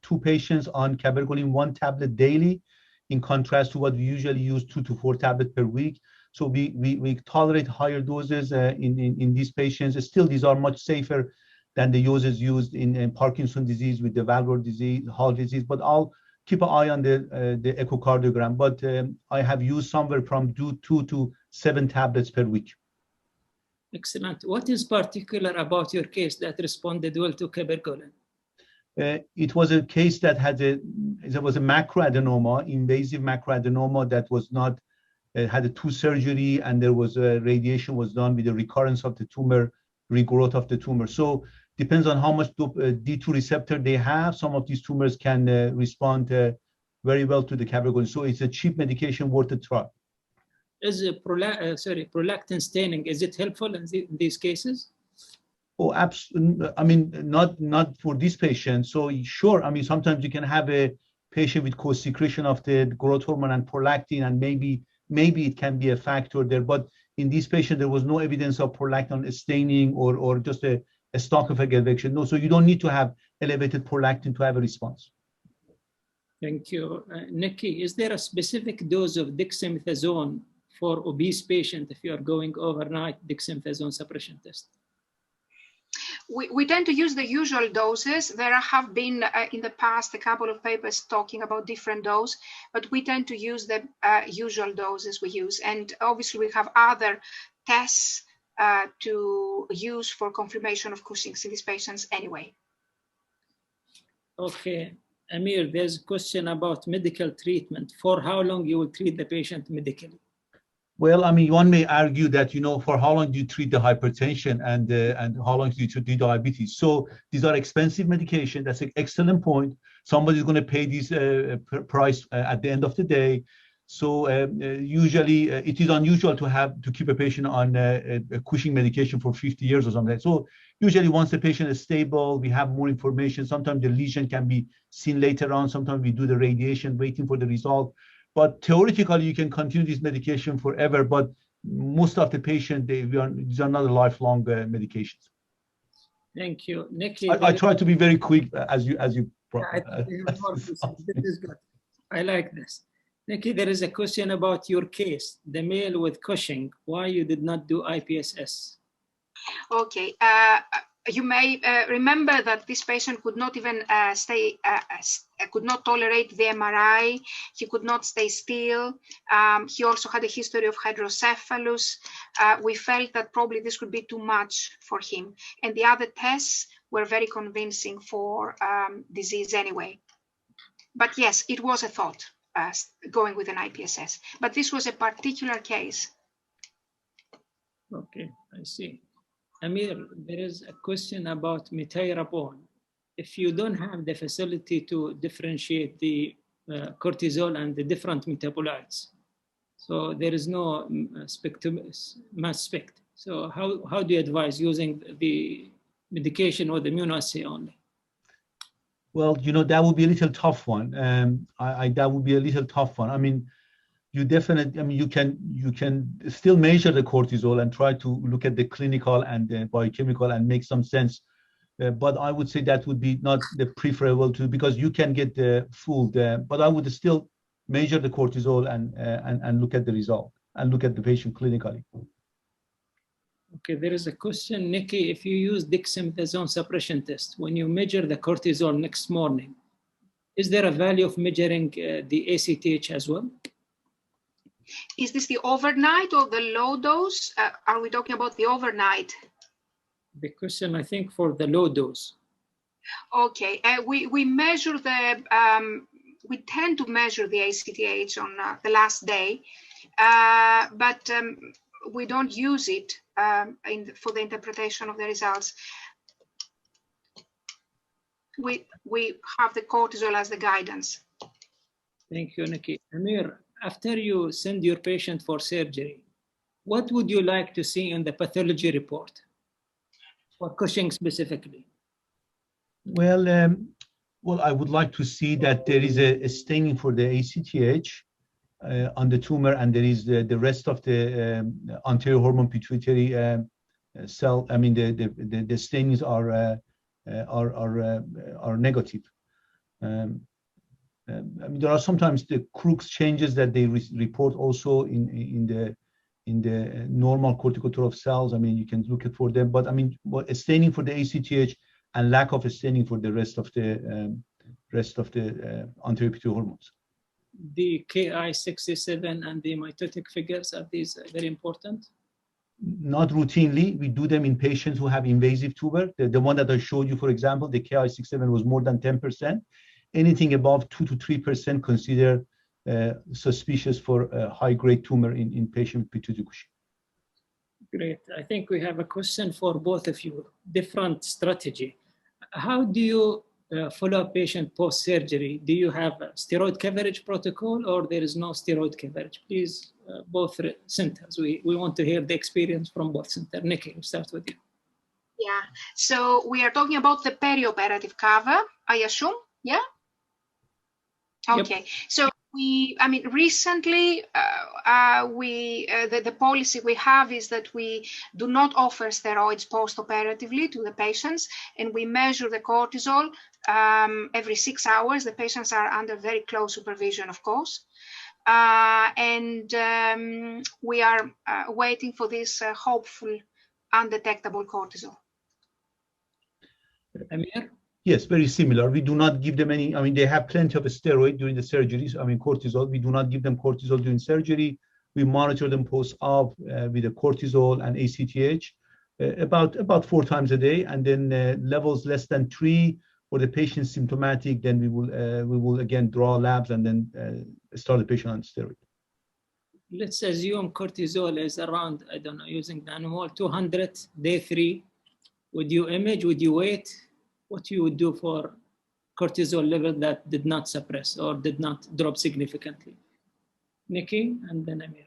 2 patients on cabergoline 1 tablet daily, in contrast to what we usually use 2 to 4 tablets per week. So we tolerate higher doses in these patients. Still, these are much safer than the doses used in Parkinson's disease with the valvular disease, heart disease. But I'll keep an eye on the echocardiogram. But I have used somewhere from 2 to 7 tablets per week. Excellent. What is particular about your case that responded well to cabergoline? It was a case that there was a macroadenoma, invasive macroadenoma that was not, had a 2 surgery, and there was radiation was done with the recurrence of the tumor, regrowth of the tumor. So depends on how much D2 receptor they have. Some of these tumors can respond very well to the cabergoline. So it's a cheap medication worth a try. Is prolactin staining, is it helpful in these cases? Oh, absolutely. I mean, not for this patient. So sure, I mean, sometimes you can have a patient with co-secretion of the growth hormone and prolactin, and maybe it can be a factor there. But in this patient, there was no evidence of prolactin staining or just a stock effect elevation. No, so you don't need to have elevated prolactin to have a response. Thank you. Niki, is there a specific dose of dexamethasone for obese patient if you are going overnight dexamethasone suppression test? We tend to use the usual doses. There have been in the past a couple of papers talking about different doses, but we tend to use the usual doses we use. And obviously we have other tests to use for confirmation of Cushing's in these patients anyway. Okay, Amir, there's a question about medical treatment. For how long you will treat the patient medically? Well, I mean, one may argue that, you know, for how long do you treat the hypertension and how long do you treat the diabetes? So these are expensive medication. That's an excellent point. Somebody's going to pay this price at the end of the day. So usually it is unusual to keep a patient on a Cushing medication for 50 years or something. So usually once the patient is stable, we have more information. Sometimes the lesion can be seen later on. Sometimes we do the radiation waiting for the result. But theoretically, you can continue this medication forever. But most of the patients, these are not lifelong medications. Thank you, Niki. I try to be very quick as you. This is good. I like this. Niki, there is a question about your case, the male with Cushing. Why you did not do IPSS? Okay. You may remember that this patient could not even could not tolerate the MRI. He could not stay still. He also had a history of hydrocephalus. We felt that probably this would be too much for him. And the other tests were very convincing for disease anyway. But yes, it was a thought going with an IPSS. But this was a particular case. Okay, I see. Amir, there is a question about metyrapone. If you don't have the facility to differentiate the cortisol and the different metabolites, so there is no mass spec. So how do you advise using the medication or the immunoassay only? Well, you know, that would be a little tough one. That would be a little tough one. I mean, you definitely, I mean, you can still measure the cortisol and try to look at the clinical and the biochemical and make some sense. But I would say that would be not the preferable to, because you can get fooled. But I would still measure the cortisol and look at the result and look at the patient clinically. Okay, there is a question, Niki, if you use dexamethasone suppression test, when you measure the cortisol next morning, is there a value of measuring the ACTH as well? Is this the overnight or the low dose? Are we talking about the overnight? The question, I think, for the low dose. Okay, we measure the, we tend to measure the ACTH on the last day, but we don't use it for the interpretation of the results. We have the cortisol as the guidance. Thank you, Niki. Amir, after you send your patient for surgery, what would you like to see in the pathology report for Cushing specifically? Well, I would like to see that there is a staining for the ACTH on the tumor, and there is the rest of the anterior hormone pituitary cell. I mean, the stainings are negative. I mean, there are sometimes the crux changes that they report also in the normal corticotropic cells. I mean, you can look for them, but I mean, a staining for the ACTH and lack of a staining for the rest of the anterior pituitary hormones. The Ki-67 and the mitotic figures, are these very important? Not routinely. We do them in patients who have invasive tumor. The one that I showed you, for example, the Ki-67 was more than 10%. Anything above 2 to 3% considered suspicious for a high-grade tumor in patient with pituitary Cushing. Great. I think we have a question for both of you. Different strategy. How do you follow a patient post-surgery? Do you have a steroid coverage protocol or there is no steroid coverage? Please, both centers. We want to hear the experience from both centers. Niki, we'll start with you. Yeah. So we are talking about the perioperative cover, I assume. Yeah. Okay. Yep. So recently the policy we have is that we do not offer steroids post-operatively to the patients, and we measure the cortisol every 6 hours. The patients are under very close supervision, of course. And we are waiting for this hopeful undetectable cortisol. Amir? Yes, very similar. We do not give them any, I mean, they have plenty of steroid during the surgeries. I mean, cortisol. We do not give them cortisol during surgery. We monitor them post-op with the cortisol and ACTH about 4 times a day. And then levels less than 3, or the patient symptomatic, then we will again draw labs and then start the patient on steroid. Let's assume cortisol is around, I don't know, using the animal, 200, day 3. Would you image, would you wait? What you would do for cortisol level that did not suppress or did not drop significantly? Niki, and then Amir.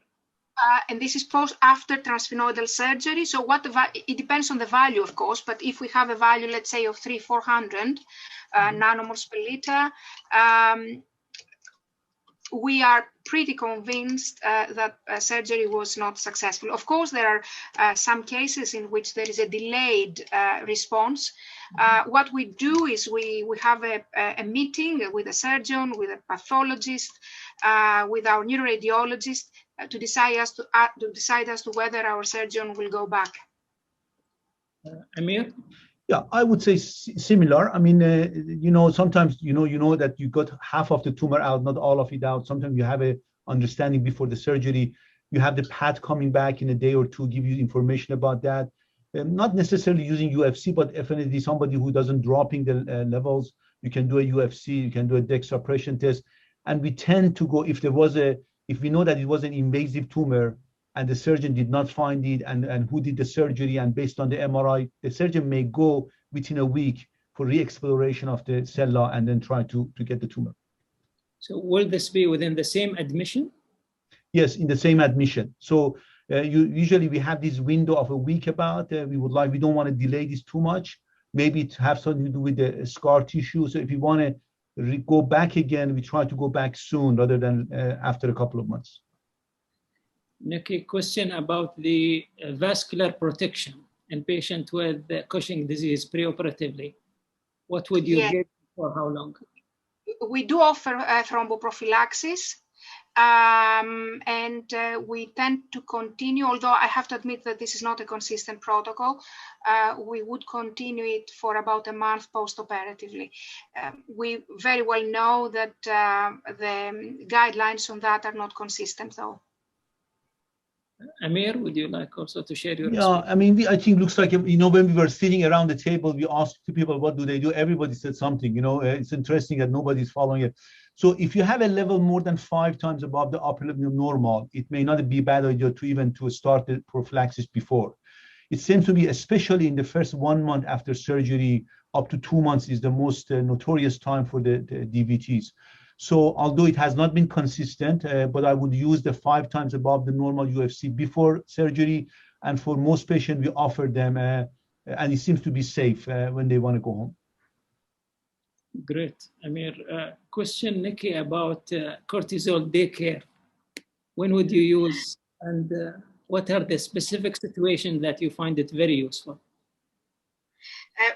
And this is post after transsphenoidal surgery. So it depends on the value, of course, but if we have a value, let's say of 300-400 nanomoles per liter, we are pretty convinced that surgery was not successful. Of course, there are some cases in which there is a delayed response. What we do is we have a meeting with a surgeon, with a pathologist, with our neuroradiologist to decide as to whether our surgeon will go back. Amir? Yeah, I would say similar. I mean, sometimes you know that you got half of the tumor out, not all of it out. Sometimes you have a understanding before the surgery. You have the PAT coming back in a day or two, give you information about that. Not necessarily using UFC, but definitely somebody who doesn't dropping the levels. You can do a UFC, you can do a DEX suppression test, and we tend to go if we know that it was an invasive tumor and the surgeon did not find it, and who did the surgery, and based on the MRI, the surgeon may go within a week for re-exploration of the cella and then try to get the tumor. So will this be within the same admission? Yes, in the same admission. So usually we have this window of a week about, we don't want to delay this too much. Maybe to have something to do with the scar tissue. So if you want to go back again, we try to go back soon rather than after a couple of months. Niki, question about the vascular protection in patient with Cushing disease preoperatively. What would you give for how long? We do offer thromboprophylaxis, and we tend to continue, although I have to admit that this is not a consistent protocol. We would continue it for about a month post-operatively. We very well know that the guidelines on that are not consistent, though. Amir, would you like also to share your experience? I mean, I think looks like, when we were sitting around the table, we asked people, what do they do? Everybody said something, it's interesting that nobody's following it. So if you have a level more than 5 times above the upper limit of normal, it may not be a bad idea to start the prophylaxis before. It seems to be, especially in the first 1 month after surgery, up to 2 months is the most notorious time for the DVTs. So although it has not been consistent, but I would use the 5 times above the normal UFC before surgery. And for most patients, we offer them, and it seems to be safe when they want to go home. Great. Amir, question, Niki, about cortisol daycare. When would you use, and what are the specific situations that you find it very useful?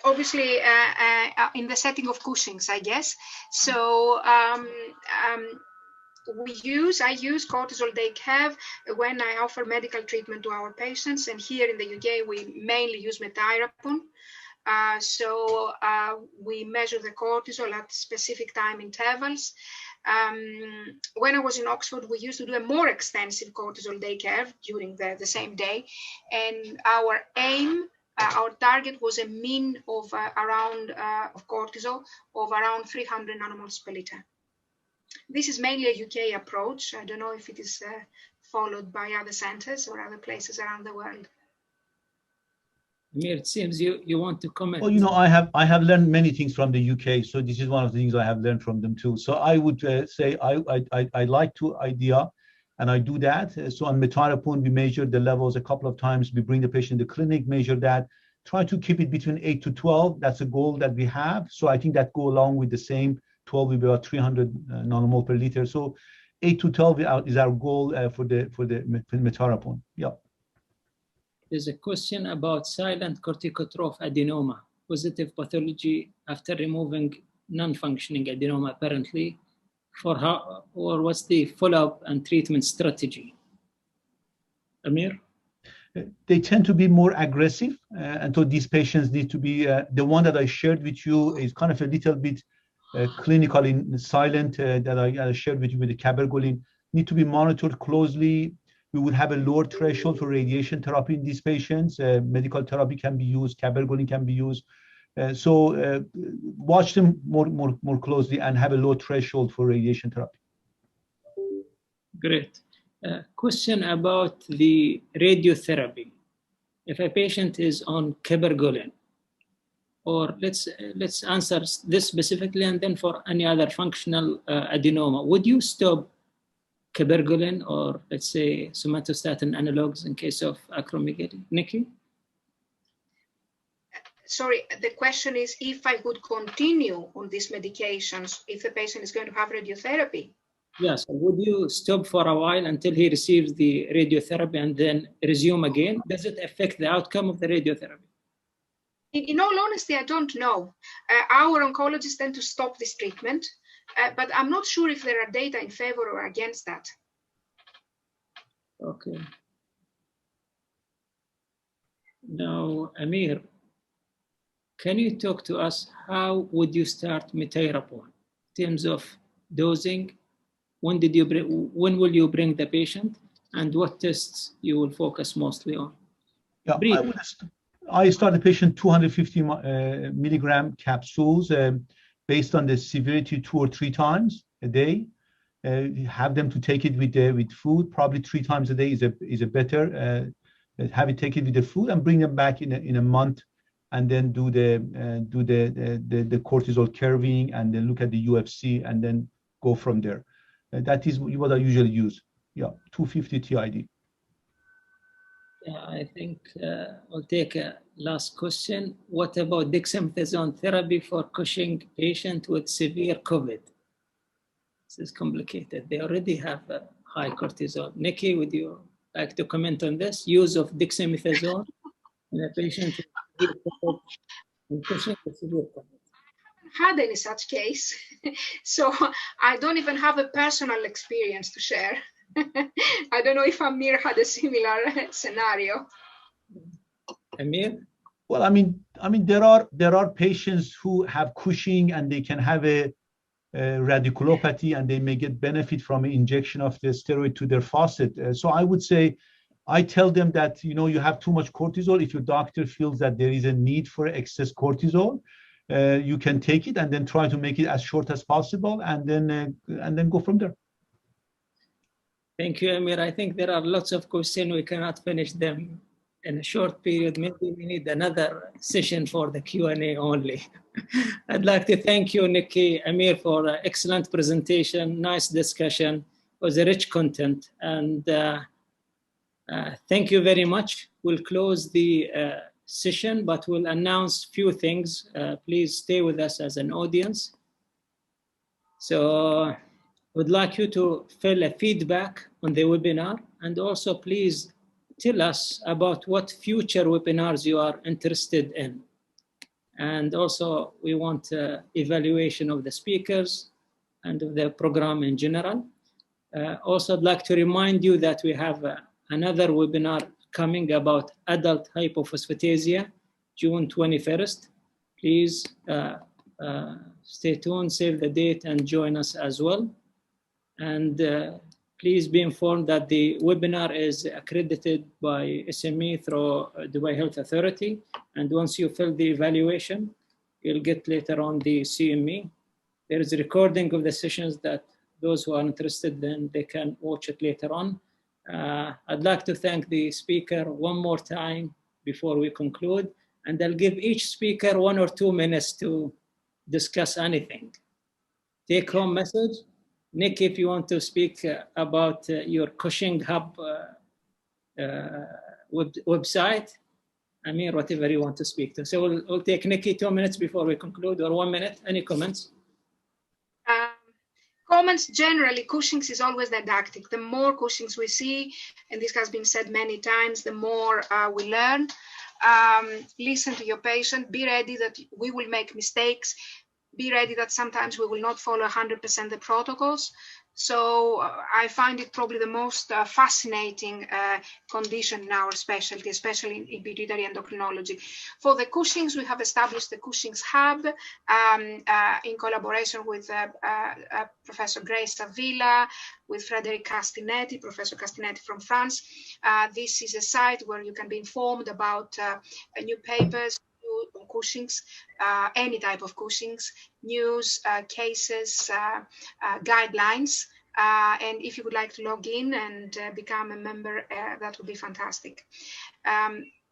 Obviously, in the setting of Cushing's, I guess. So I use cortisol daycare when I offer medical treatment to our patients. And here in the UK, we mainly use metyrapone. So we measure the cortisol at specific time intervals. When I was in Oxford, we used to do a more extensive cortisol daycare during the same day. And our aim, our target was a mean of of cortisol of around 300 nanomoles per liter. This is mainly a UK approach. I don't know if it is followed by other centers or other places around the world. Amir, it seems you want to comment. Well, I have learned many things from the UK, so this is one of the things I have learned from them too. So I would say I like to idea, and I do that. So on metyrapone, we measure the levels a couple of times. We bring the patient to the clinic, measure that, try to keep it between 8 to 12. That's a goal that we have. So I think that go along with the same 12 will be about 300 nanomole per liter. So 8 to 12 is our goal for the metyrapone. Yeah. There's a question about silent corticotroph adenoma, positive pathology after removing non-functioning adenoma apparently. Or what's the follow-up and treatment strategy? Amir? They tend to be more aggressive, and so these patients need to be, the one that I shared with you is kind of a little bit clinically silent that I shared with you with the cabergoline, need to be monitored closely. We would have a lower threshold for radiation therapy in these patients. Medical therapy can be used, cabergoline can be used. So watch them more closely and have a low threshold for radiation therapy. Great. Question about the radiotherapy. If a patient is on cabergoline, or let's answer this specifically, and then for any other functional adenoma, would you stop cabergoline or let's say somatostatin analogs in case of acromegaly? Niki? Sorry, the question is if I would continue on these medications if the patient is going to have radiotherapy. Yes. Would you stop for a while until he receives the radiotherapy and then resume again? Does it affect the outcome of the radiotherapy? In all honesty, I don't know. Our oncologists tend to stop this treatment, but I'm not sure if there are data in favor or against that. Okay. Now, Amir, can you talk to us, how would you start metyrapone in terms of dosing? When will you bring the patient, and what tests you will focus mostly on? Yeah, I start the patient 250 milligram capsules based on the severity 2 or 3 times a day. Have them to take it with food. Probably 3 times a day is a better. Have it take it with the food and bring them back in a month, and then do the cortisol curving and then look at the UFC and then go from there. That is what I usually use. Yeah, 250 TID. Yeah, I think I'll take a last question. What about dexamethasone therapy for Cushing patient with severe COVID? This is complicated. They already have high cortisol. Niki, would you like to comment on this? Use of dexamethasone in a patient with severe COVID and Cushing with severe COVID. Had any such case, so I don't even have a personal experience to share. I don't know if Amir had a similar scenario. Amir? Well, I mean, there are patients who have Cushing and they can have a radiculopathy and they may get benefit from an injection of the steroid to their faucet. So I would say, I tell them that you have too much cortisol. If your doctor feels that there is a need for excess cortisol, you can take it and then try to make it as short as possible, and then go from there. Thank you, Amir. I think there are lots of questions. We cannot finish them in a short period. Maybe we need another session for the Q&A only. I'd like to thank you, Niki, Amir, for an excellent presentation, nice discussion. It was a rich content. And thank you very much. We'll close the session, but we'll announce few things. Please stay with us as an audience. So would like you to fill a feedback on the webinar, and also please tell us about what future webinars you are interested in. And also we want evaluation of the speakers and of the program in general. Also, I'd like to remind you that we have another webinar coming about adult hypophosphatasia, June 21st. Please stay tuned, save the date, and join us as well. And please be informed that the webinar is accredited by SME through Dubai Health Authority. And once you fill the evaluation, you'll get later on the CME. There is a recording of the sessions that those who are interested, then they can watch it later on. I'd like to thank the speaker one more time before we conclude. And I'll give each speaker 1 or 2 minutes to discuss anything. Take home message. Nick, if you want to speak about your Cushing Hub website, Amir, whatever you want to speak to. So we'll take Niki 2 minutes before we conclude, or 1 minute. Any comments? Comments generally, Cushing's is always didactic. The more Cushing's we see, and this has been said many times, the more we learn. Listen to your patient. Be ready that we will make mistakes. Be ready that sometimes we will not follow 100% the protocols. So I find it probably the most fascinating condition in our specialty, especially in pituitary endocrinology. For the Cushing's, we have established the Cushing's Hub in collaboration with Professor Grace Avila, with Frédéric Castinetti, Professor Castinetti from France. This is a site where you can be informed about new papers, new on Cushing's, any type of Cushing's, news, cases, guidelines. And if you would like to log in and become a member, that would be fantastic.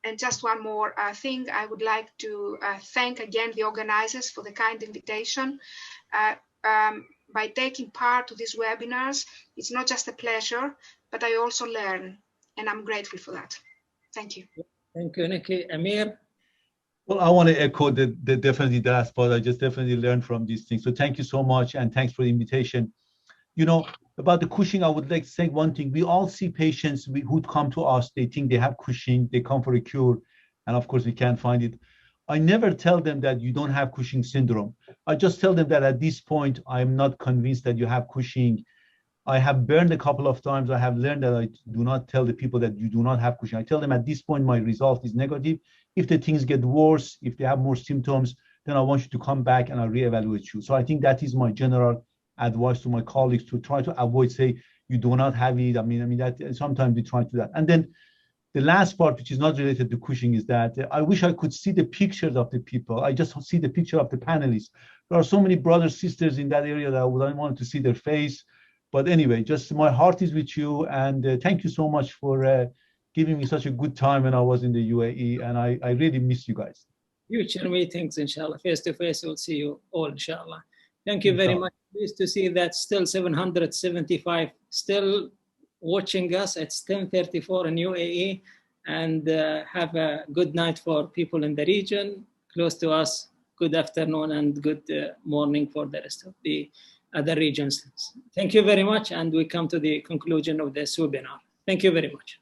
And just one more thing, I would like to thank again the organizers for the kind invitation. By taking part to these webinars, it's not just a pleasure, but I also learn, and I'm grateful for that. Thank you. Thank you, Niki. Amir? Well, I want to echo definitely the last part. I just definitely learned from these things. So thank you so much, and thanks for the invitation. You know, about the Cushing, I would like to say one thing. We all see patients who come to us, they think they have Cushing, they come for a cure, and of course we can't find it. I never tell them that you don't have Cushing syndrome. I just tell them that at this point, I'm not convinced that you have Cushing. I have burned a couple of times. I have learned that I do not tell the people that you do not have Cushing. I tell them at this point, my result is negative. If the things get worse, if they have more symptoms, then I want you to come back and I'll reevaluate you. So I think that is my general advice to my colleagues, to try to avoid say you do not have it. I mean that sometimes we try to do that. And then the last part, which is not related to Cushing, is that I wish I could see the pictures of the people. I just see the picture of the panelists. There are so many brothers, sisters in that area that I would want to see their face. But anyway, just my heart is with you, and thank you so much for giving me such a good time when I was in the UAE, and I really miss you guys. Future meetings, inshallah, face to face, we'll see you all, inshallah. Thank you very much. Pleased to see that still 775 still watching us. It's 10:34 in UAE, and have a good night for people in the region close to us. Good afternoon and good morning for the rest of the other regions. Thank you very much, and we come to the conclusion of this webinar. Thank you very much.